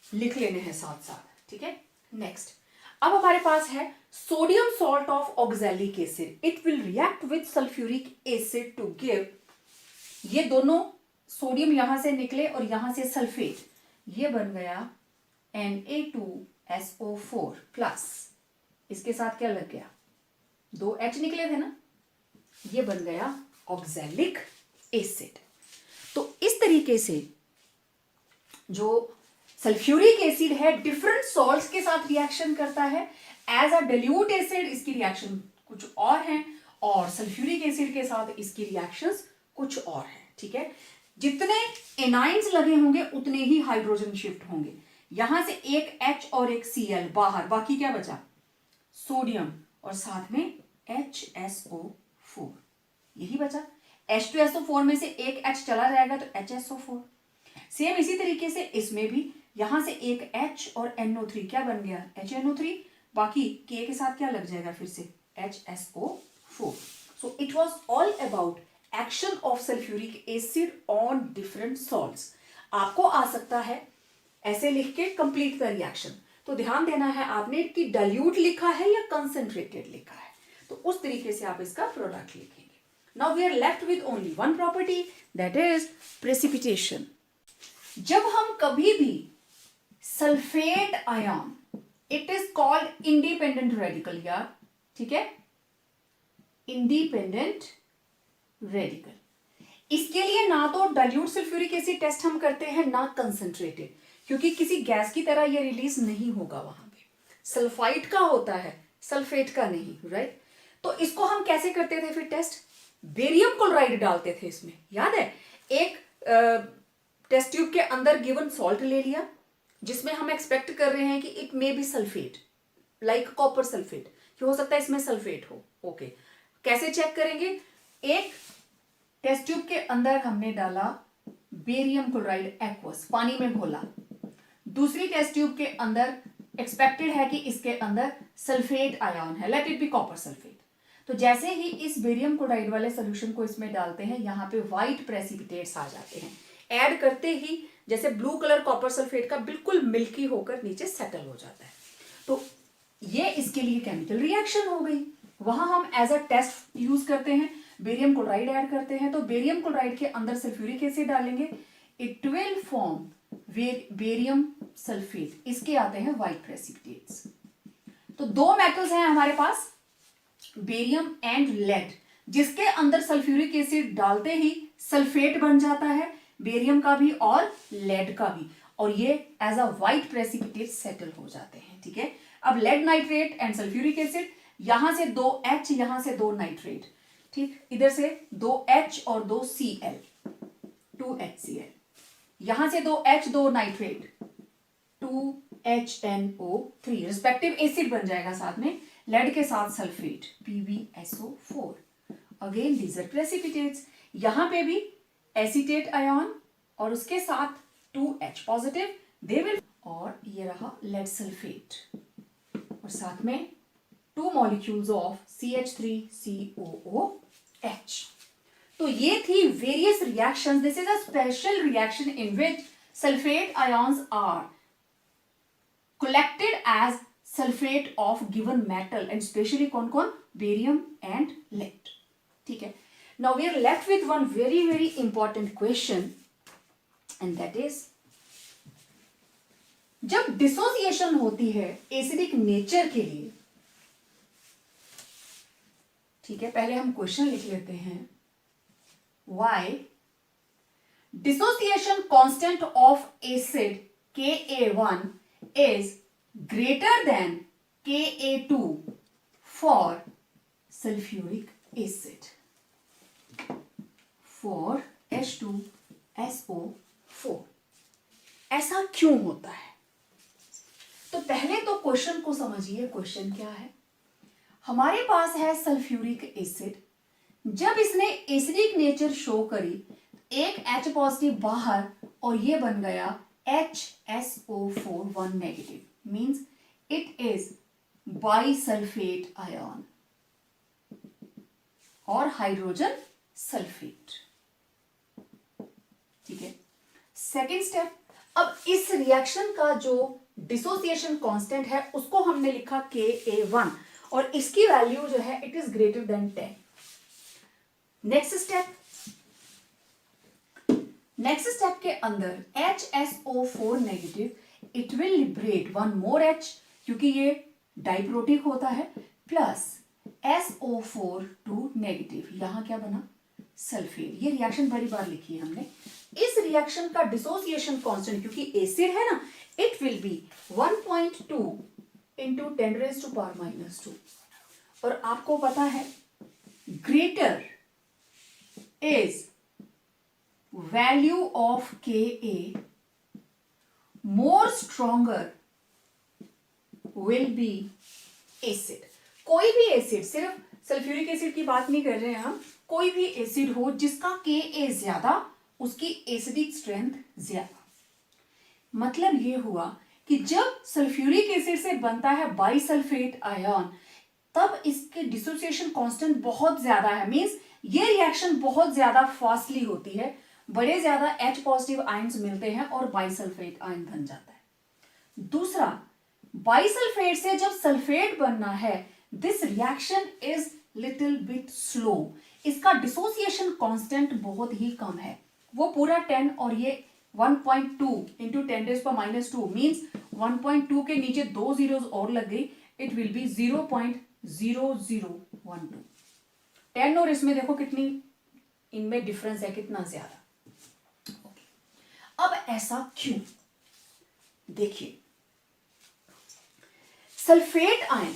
लिख लेने हैं साथ साथ। ठीक है, नेक्स्ट अब हमारे पास है sodium salt of oxalic acid, it will react with sulphuric acid to give, ये दोनों सोडियम यहां से निकले और यहां से सल्फेट, ये बन गया Na2SO4 प्लस, इसके साथ क्या लग गया, 2H निकले थे ना, ये बन गया ऑक्सैलिक एसिड। तो इस तरीके से जो सल्फ्यूरिक एसिड है डिफरेंट सॉल्ट्स के साथ रिएक्शन करता है, एज अ डाइल्यूट एसिड इसकी रिएक्शन कुछ और है, और सल्फ्यूरिक एसिड के साथ इसकी रिएक्शंस कुछ और है। ठीक है, जितने एनाइंस लगे होंगे उतने ही हाइड्रोजन शिफ्ट होंगे, यहां से एक H और एक Cl बाहर, बाकी क्या बचा, सोडियम और साथ में HSO4, यही बचा। H2SO4 में से एक H चला जाएगा तो HSO4। सेम इसी तरीके से इसमें भी यहां से एक H और NO3 क्या बन गया, HNO3, बाकी K के साथ क्या लग जाएगा फिर से HSO4। So it was all about action of sulphuric acid on different salts. आपको आ सकता है ऐसे लिख के कंप्लीट द रिएक्शन, तो ध्यान देना है आपने कि डाइल्यूट लिखा है या कंसंट्रेटेड लिखा है, तो उस तरीके से आप इसका प्रोडक्ट लिखेंगे। Now we are left with only one property, that is precipitation. जब हम कभी भी sulphate ion, it is called independent radical यार, ठीक है, इंडिपेंडेंट रेडिकल, इसके लिए ना तो डाइल्यूट सल्फ्यूरिक एसिड टेस्ट हम करते हैं ना कंसंट्रेटेड, क्योंकि किसी गैस की तरह ये रिलीज नहीं होगा, वहां पे सल्फाइड का होता है, सल्फेट का नहीं, राइट। तो इसको हम कैसे करते थे फिर टेस्ट, बेरियम क्लोराइड डालते थे इसमें, याद है, एक टेस्ट ट्यूब के अंदर गिवन सॉल्ट ले लिया जिसमें हम एक्सपेक्ट कर रहे हैं कि it may be sulphate, like copper sulphate, कि हो सकता है इसमें सल्फेट हो। ओके, कैसे चेक करेंगे, एक टेस्ट ट्यूब के अंदर हमने डाला बेरियम क्लोराइड एक्वस, पानी में घोला, दूसरी टेस्ट ट्यूब के अंदर एक्सपेक्टेड है कि इसके अंदर सल्फेट आयन है, let it be copper sulphate, तो जैसे ही इस बेरियम क्लोराइड वाले सोल्यूशन को इसमें डालते हैं, यहाँ पे व्हाइट प्रेसिपिटेट्स आ जाते हैं। ऐड करते ही जैसे ब्लू कलर कॉपर सल्फेट का बिल्कुल मिल्की होकर नीचे सेटल हो जाता है। तो ये इसके लिए केमिकल रिएक्शन हो गई। वहां हम एज अ टेस्ट यूज करते हैं, बेरियम क्लोराइड ऐड करते हैं, तो बेरियम क्लोराइड के अंदर सल्फ्यूरिक एसिड डालेंगे, it will form barium sulphate, इसके आते हैं व्हाइट प्रेसिपिटेट्स। तो दो मेटल्स हैं हमारे पास, बेरियम एंड लेड, जिसके अंदर सल्फ्यूरिक एसिड डालते ही सल्फेट बन जाता है, बेरियम का भी और लेड का भी, और ये as a white precipitate settle हो जाते हैं। ठीक है, अब lead nitrate and sulphuric acid, यहां से 2H, यहां से 2 नाइट्रेट, ठीक, इधर से 2H और 2 Cl, 2HCl, यहां से 2H 2 nitrate, 2HNO3 respective acid बन जाएगा साथ में, लेड के साथ sulphate PbSO4, again these are precipitates, यहां पे भी एसीटेट आयन और उसके साथ 2H पॉजिटिव, दे विल, और ये रहा लेड सल्फेट और साथ में 2 मॉलिक्यूल्स ऑफ CH3COOH। तो ये थी various reactions. This is a special reaction in which sulphate ions are collected as sulfate of given metal and specially कौन-कौन, बेरियम एंड लेड। ठीक है, now we are left with one very very important question and that is, जब dissociation होती है acidic nature के लिए, ठीक है, पहले हम क्वेश्चन लिख लेते हैं, why dissociation constant of acid Ka1 is greater than Ka2 for sulfuric acid, for H2SO4, ऐसा क्यों होता है? तो पहले तो क्वेश्चन को समझिए, क्वेश्चन क्या है। हमारे पास है सल्फ्यूरिक एसिड, जब इसने एसिडिक नेचर शो करी, एक H पॉजिटिव बाहर और ये बन गया HSO4 1 negative, means it is bisulphate ion और हाइड्रोजन सल्फेट। ठीक है, सेकेंड स्टेप, अब इस रिएक्शन का जो डिसोसिएशन कांस्टेंट है उसको हमने लिखा Ka1 और इसकी वैल्यू जो है it is greater than 10। Next step के अंदर HSO4 negative, it will liberate 1 more H, क्योंकि ये डाइप्रोटिक होता है, प्लस SO4 2 नेगेटिव, यहां क्या बना, सल्फेट। ये रिएक्शन बड़ी बार लिखी है हमने। इस रिएक्शन का डिसोसिएशन कांस्टेंट, क्योंकि एसिड है ना, इट विल बी 1.2 into 10⁻⁻²। और आपको पता है greater is value of Ka, more stronger will be acid. कोई भी एसिड, सिर्फ सल्फ्यूरिक एसिड की बात नहीं कर रहे हैं हम, कोई भी एसिड हो जिसका Ka ज्यादा, उसकी एसिडिक स्ट्रेंथ ज्यादा। मतलब ये हुआ कि जब सल्फ्यूरिक एसिड से बनता है बाइसल्फेट आयन, तब इसके डिसोसिएशन कांस्टेंट बहुत ज्यादा है, मींस ये रिएक्शन बहुत ज्यादा फास्टली होती है, बड़े ज्यादा H पॉजिटिव आयंस मिलते हैं और बाइसल्फेट आयन बन जाता है। दूसरा, बाइसल्फेट से जब सल्फेट बनना है, this reaction is little bit slow, इसका डिसोसिएशन कांस्टेंट बहुत ही कम है, वो पूरा 10 और ये 1.2 into 10⁻², मींस 1.2 के नीचे 2 जीरोस और लग गई, इट विल बी 0.0012। 10 और इसमें देखो कितनी इनमें डिफरेंस है, कितना ज्यादा। अब ऐसा क्यों, देखिए, सल्फेट आयन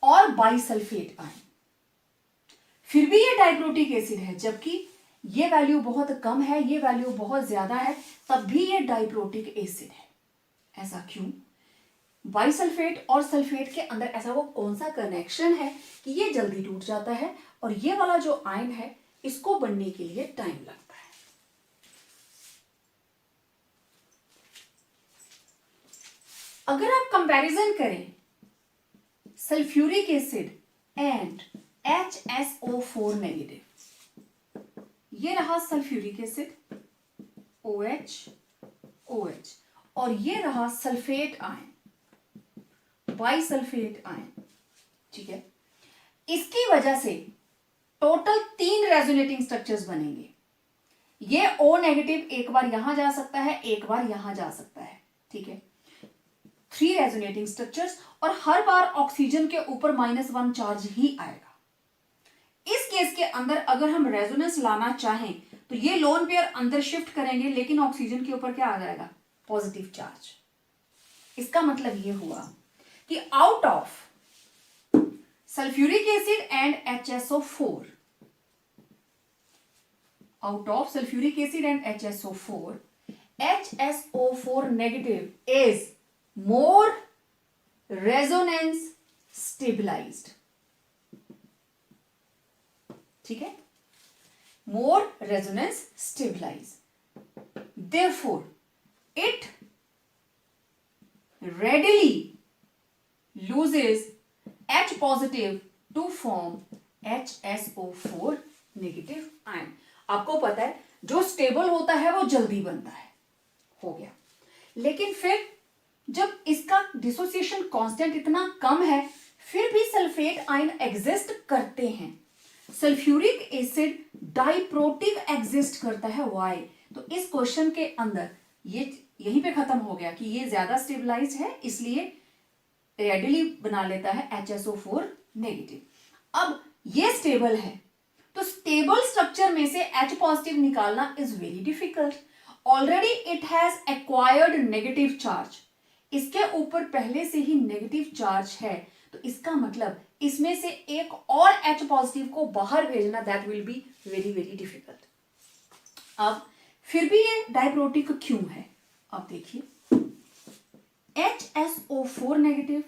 और बाइसल्फेट आयन, फिर भी ये डाइप्रोटिक एसिड है, जबकि ये वैल्यू बहुत कम है, ये वैल्यू बहुत ज्यादा है, तब भी ये डाइप्रोटिक एसिड है। ऐसा क्यों? बाइसल्फेट और सल्फेट के अंदर ऐसा वो कौन सा कनेक्शन है कि ये जल्दी टूट जाता है और ये वाला जो आयन है इसको बनने के लिए टाइम लगता है। अगर आप कंपैरिजन करें sulphuric acid and HSO4 negative, ये रहा सल्फ्यूरिक एसिड OH OH, और ये रहा सल्फेट आयन, बाइसल्फेट आयन, ठीक है। इसकी वजह से टोटल 3 रेजोनेटिंग स्ट्रक्चर्स बनेंगे। ये O नेगेटिव एक बार यहां जा सकता है, एक बार यहां जा सकता है, ठीक है। 3 रेजोनेटिंग स्ट्रक्चर्स, और हर बार ऑक्सीजन के ऊपर -1 चार्ज ही आएगा। इस केस के अंदर अगर हम रेजोनेंस लाना चाहें तो ये लोन पेयर अंदर शिफ्ट करेंगे, लेकिन ऑक्सीजन के ऊपर क्या आ जाएगा? Positive charge. इसका मतलब ये हुआ कि out of sulphuric acid and HSO4, out of sulfuric acid and HSO4, HSO4 negative is more resonance stabilized, ठीक है, more resonance stabilized, therefore it readily loses H positive to form HSO4 negative ion। आपको पता है जो stable होता है वो जल्दी बनता है, हो गया। लेकिन फिर जब इसका डिसोसिएशन कांस्टेंट इतना कम है, फिर भी सल्फेट आयन एग्जिस्ट करते हैं। सल्फ्यूरिक एसिड डाइप्रोटिव एग्जिस्ट करता है, वाई? तो इस क्वेश्चन के अंदर ये यहीं पे खत्म हो गया कि ये ज्यादा स्टेबलाइज है, इसलिए रेडिली बना लेता है HSO4 नेगेटिव। अब ये स्टेबल है, तो स्टेबल स्ट्रक्चर में से H पॉजिटिव निकालना is very difficult. Already it has acquired negative charge, इसके ऊपर पहले से ही नेगेटिव चार्ज है, तो इसका मतलब इसमें से एक और H पॉजिटिव को बाहर भेजना that will be very very difficult. अब फिर भी ये डाइप्रोटिक क्यों है? अब देखिए, HSO4 negative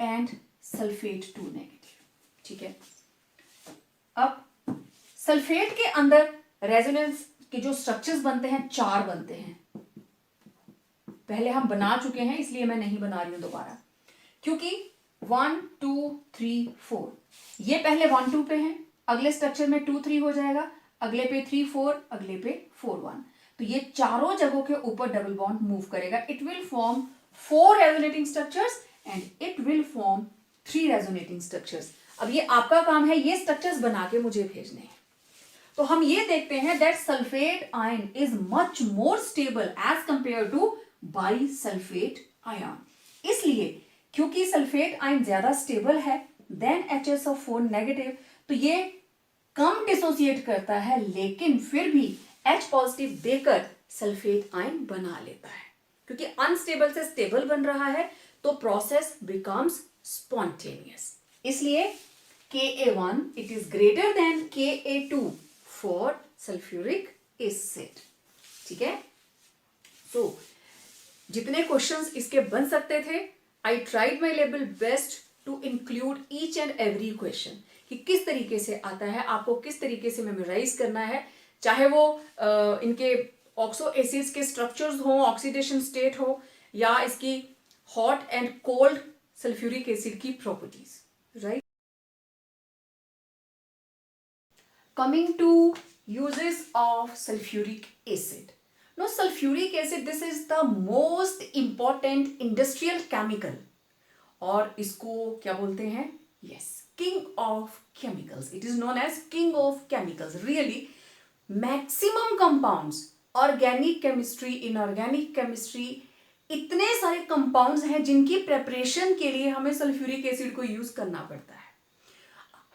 and sulphate 2 negative, ठीक है। अब सल्फेट के अंदर रेजोनेंस के जो स्ट्रक्चर्स बनते हैं 4 बनते हैं, पहले हम बना चुके हैं इसलिए मैं नहीं बना रही हूं दोबारा, क्योंकि 1 2 3 4 ये पहले 1 2 पे हैं, अगले स्ट्रक्चर में 2 3 हो जाएगा, अगले पे 3 4, अगले पे 4 1, तो ये चारों जगहों के ऊपर डबल बॉन्ड मूव करेगा। It will form 4 resonating structures and it will form 3 resonating structures. अब ये आपका काम है ये स्ट्रक्चर्स बना के मुझे भेजने हैं। तो हम ये देखते हैं that sulphate ion is much more stable as compared to bisulphate ion, इसलिए क्योंकि सल्फेट आयन ज्यादा स्टेबल है देन HSO4 नेगेटिव, तो ये कम डिसोसिएट करता है, लेकिन फिर भी H पॉजिटिव देकर सल्फेट आयन बना लेता है। क्योंकि अनस्टेबल से स्टेबल बन रहा है तो प्रोसेस बिकम्स स्पॉन्टेनियस, इसलिए Ka1 it is greater than Ka2 for sulfuric acid, ठीक है। So जितने क्वेश्चंस इसके बन सकते थे, I tried my level best to include each and every question, कि किस तरीके से आता है, आपको किस तरीके से मेमोराइज करना है, चाहे वो इनके ऑक्सो एसिड्स के स्ट्रक्चर्स हो, ऑक्सीडेशन स्टेट हो, या इसकी hot and cold sulphuric acid की properties, right. Coming to uses of sulfuric acid. Now sulfuric acid, this is the most important industrial chemical, और इसको क्या बोलते हैं? Yes, king of chemicals. It is known as king of chemicals. Really, maximum compounds, organic chemistry, inorganic chemistry, इतने सारे compounds हैं जिनकी preparation के लिए हमें सल्फ्यूरिक एसिड को यूज करना पड़ता है।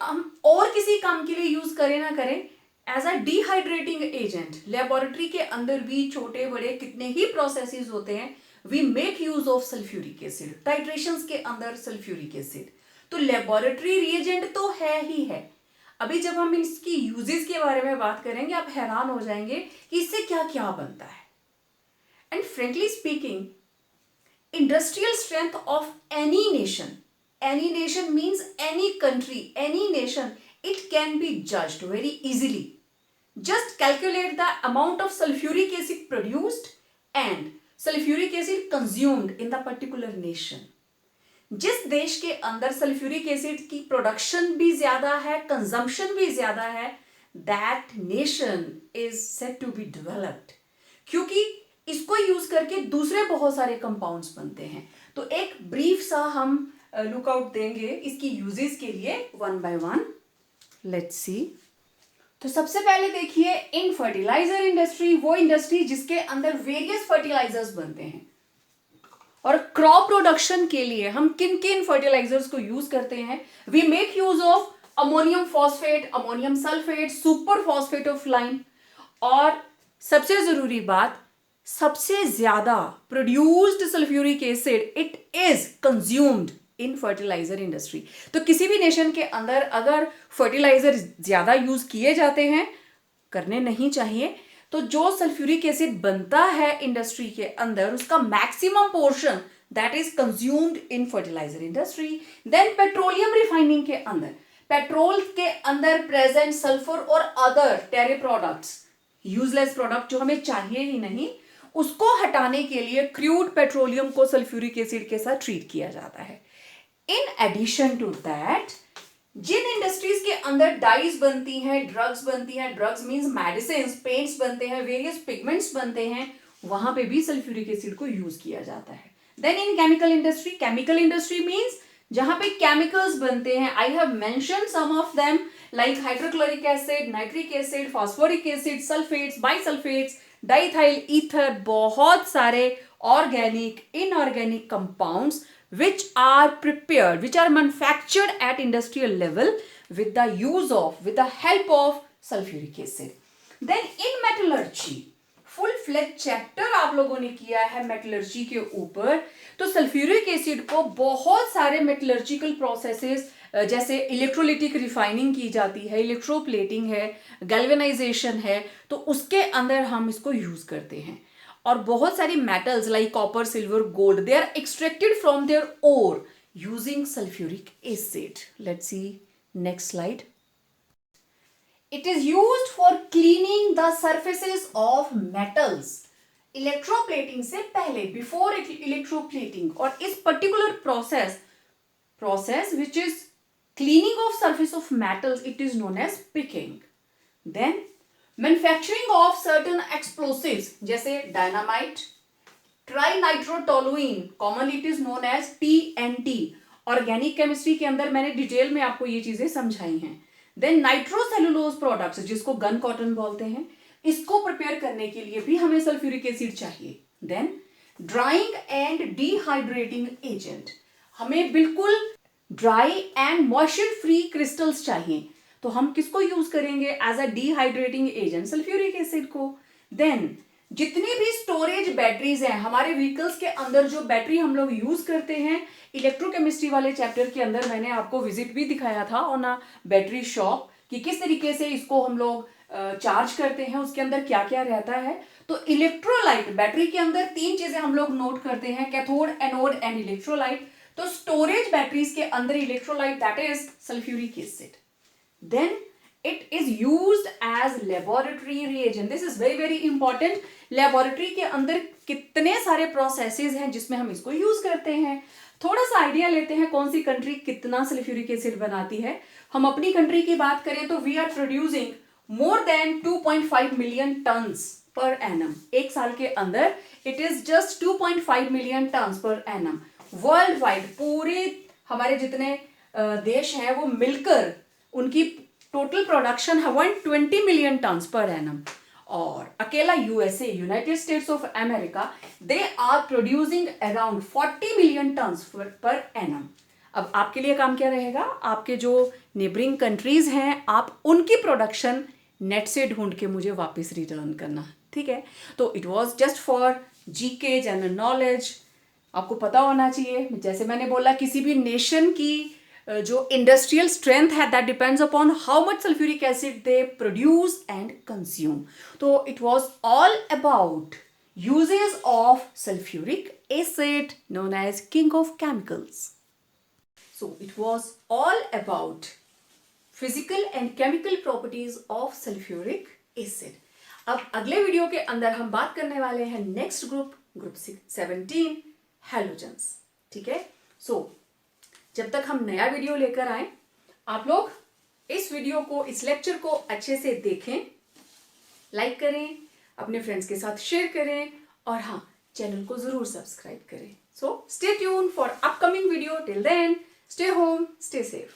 हम और किसी काम के लिए यूज करें ना करें, as a dehydrating agent, laboratory के अंदर भी छोटे बड़े कितने ही प्रोसेसेस होते हैं, we make use of sulphuric acid, titrations के अंदर सल्फ्यूरिक एसिड, तो लेबोरेटरी रिएजेंट तो है ही है। अभी जब हम इसकी यूजेस के बारे में बात करेंगे, आप हैरान हो जाएंगे कि इससे क्या क्या बनता है। And frankly speaking, industrial strength of any nation, any nation means any country, any nation, it can be judged very easily. Just calculate the amount of sulfuric acid produced and sulfuric acid consumed in the particular nation. जिस देश के अंदर sulphuric acid की production भी ज्यादा है, consumption भी ज्यादा है, that nation is said to be developed, क्योंकि इसको यूज करके दूसरे बहुत सारे कंपाउंड्स बनते हैं। तो एक ब्रीफ सा हम लुकआउट देंगे इसकी यूजेस के लिए one by one. Let's see. तो सबसे पहले देखिए, इन फर्टिलाइजर इंडस्ट्री, वो इंडस्ट्री जिसके अंदर वेरियस फर्टिलाइजर्स बनते हैं, और क्रॉप प्रोडक्शन के लिए हम किन किन फर्टिलाइजर्स को यूज करते हैं। We make use of ammonium phosphate, ammonium sulphate, super phosphate of lime, और सबसे जरूरी बात, सबसे ज्यादा produced sulphuric acid it is consumed in fertiliser industry. तो किसी भी नेशन के अंदर अगर फर्टिलाइजर ज्यादा यूज किए जाते हैं, करने नहीं चाहिए, तो जो सल्फ्यूरिक एसिड बनता है इंडस्ट्री के अंदर, उसका maximum portion that is consumed in fertiliser industry. Then petroleum refining के अंदर, पेट्रोल के अंदर प्रेजेंट सल्फर और other tarry products, useless product जो हमें चाहिए ही नहीं, उसको हटाने के लिए क्रूड पेट्रोलियम को सल्फ्यूरिक एसिड के साथ ट्रीट किया जाता है। इन एडिशन टू दैट, जिन इंडस्ट्रीज के अंदर डाइज बनती हैं, ड्रग्स बनती हैं, ड्रग्स मींस मेडिसिन, पेंट्स बनते हैं, वेरियस पिगमेंट्स बनते हैं, वहां पे भी सल्फ्यूरिक एसिड को यूज किया जाता है। Then in chemical industry, chemical industry means जहां पे केमिकल्स बनते हैं, I have mentioned some of them like hydrochloric acid, nitric acid, phosphoric acid, sulphates, bisulphates, diethyl ether, बहुत सारे organic, inorganic compounds which are prepared, which are manufactured at industrial level with the help of sulfuric acid. Then in metallurgy, full fledged chapter आप लोगों ने किया है metallurgy के ऊपर। तो सल्फ्यूरिक एसिड को बहुत सारे मेटलर्जिकल प्रोसेसेस, जैसे इलेक्ट्रोलिटिक रिफाइनिंग की जाती है, इलेक्ट्रोप्लेटिंग है, गैल्वेनाइजेशन है, तो उसके अंदर हम इसको यूज करते हैं। और बहुत सारी metals like copper, silver, gold, they are extracted from their ore using sulphuric acid. Let's see next slide. It is used for cleaning the surfaces of metals. Electroplating से पहले, बिफोर इलेक्ट्रोप्लेटिंग, और इस particular process which is cleaning of surface of metals, it is known as picking. Then manufacturing of certain explosives जैसे dynamite, trinitrotoluene, commonly it is known as TNT। Organic chemistry के अंदर मैंने detail में आपको ये चीजें समझाई हैं। देन नाइट्रोसेलुलोज प्रोडक्ट्स जिसको गन कॉटन बोलते हैं, इसको प्रिपेयर करने के लिए भी हमें सल्फ्यूरिक एसिड चाहिए। Then drying and dehydrating agent, हमें बिल्कुल dry and moisture free crystals चाहिए, तो हम किसको यूज करेंगे as a dehydrating agent? Sulphuric acid को। देन जितनी भी स्टोरेज बैटरीज हैं हमारे व्हीकल्स के अंदर, जो बैटरी हम लोग यूज करते हैं, इलेक्ट्रोकेमिस्ट्री वाले चैप्टर के अंदर मैंने आपको विजिट भी दिखाया था ऑन अ बैटरी शॉप कि किस तरीके से इसको हम लोग चार्ज करते हैं, उसके अंदर क्या क्या रहता है। तो इलेक्ट्रोलाइट, बैटरी के अंदर 3 चीजें हम लोग नोट करते हैं, कैथोड, एनोड एंड इलेक्ट्रोलाइट। तो स्टोरेज बैटरीज के अंदर electrolyte that is sulphuric acid. Then it is used as laboratory reagent. This is very very important. Laboratory के अंदर कितने सारे प्रोसेसेस हैं जिसमें हम इसको यूज करते हैं। थोड़ा सा आइडिया लेते हैं कौन सी कंट्री कितना सल्फ्यूरिक एसिड बनाती है। हम अपनी कंट्री की बात करें तो we are producing more than 2.5 million tons per annum. एक साल के अंदर it is just 2.5 million tons per annum. World wide पूरे हमारे जितने देश हैं वो मिलकर उनकी टोटल प्रोडक्शन है 120 मिलियन टन्स पर एनम। और अकेला USA, United States of America, they are producing around 40 million tons per annum. अब आपके लिए काम क्या रहेगा, आपके जो नेबरिंग कंट्रीज हैं आप उनकी प्रोडक्शन नेट से ढूंढ के मुझे वापस रिटर्न करना, ठीक है। तो it was just for GK, general knowledge, आपको पता होना चाहिए। जैसे मैंने बोला, किसी भी नेशन की जो इंडस्ट्रियल स्ट्रेंथ है that depends upon how much sulphuric acid they produce and consume. तो it was all about uses of sulphuric acid known as king of chemicals. So it was all about physical and chemical properties of sulphuric acid. अब अगले video के अंदर हम बात करने वाले हैं नेक्स्ट ग्रुप 17 हैलोजेंस, ठीक है। सो जब तक हम नया वीडियो लेकर आए, आप लोग इस वीडियो को, इस लेक्चर को अच्छे से देखें, लाइक करें, अपने फ्रेंड्स के साथ शेयर करें और हाँ, चैनल को जरूर सब्सक्राइब करें. So stay tune for upcoming video. Till then, stay home, stay safe.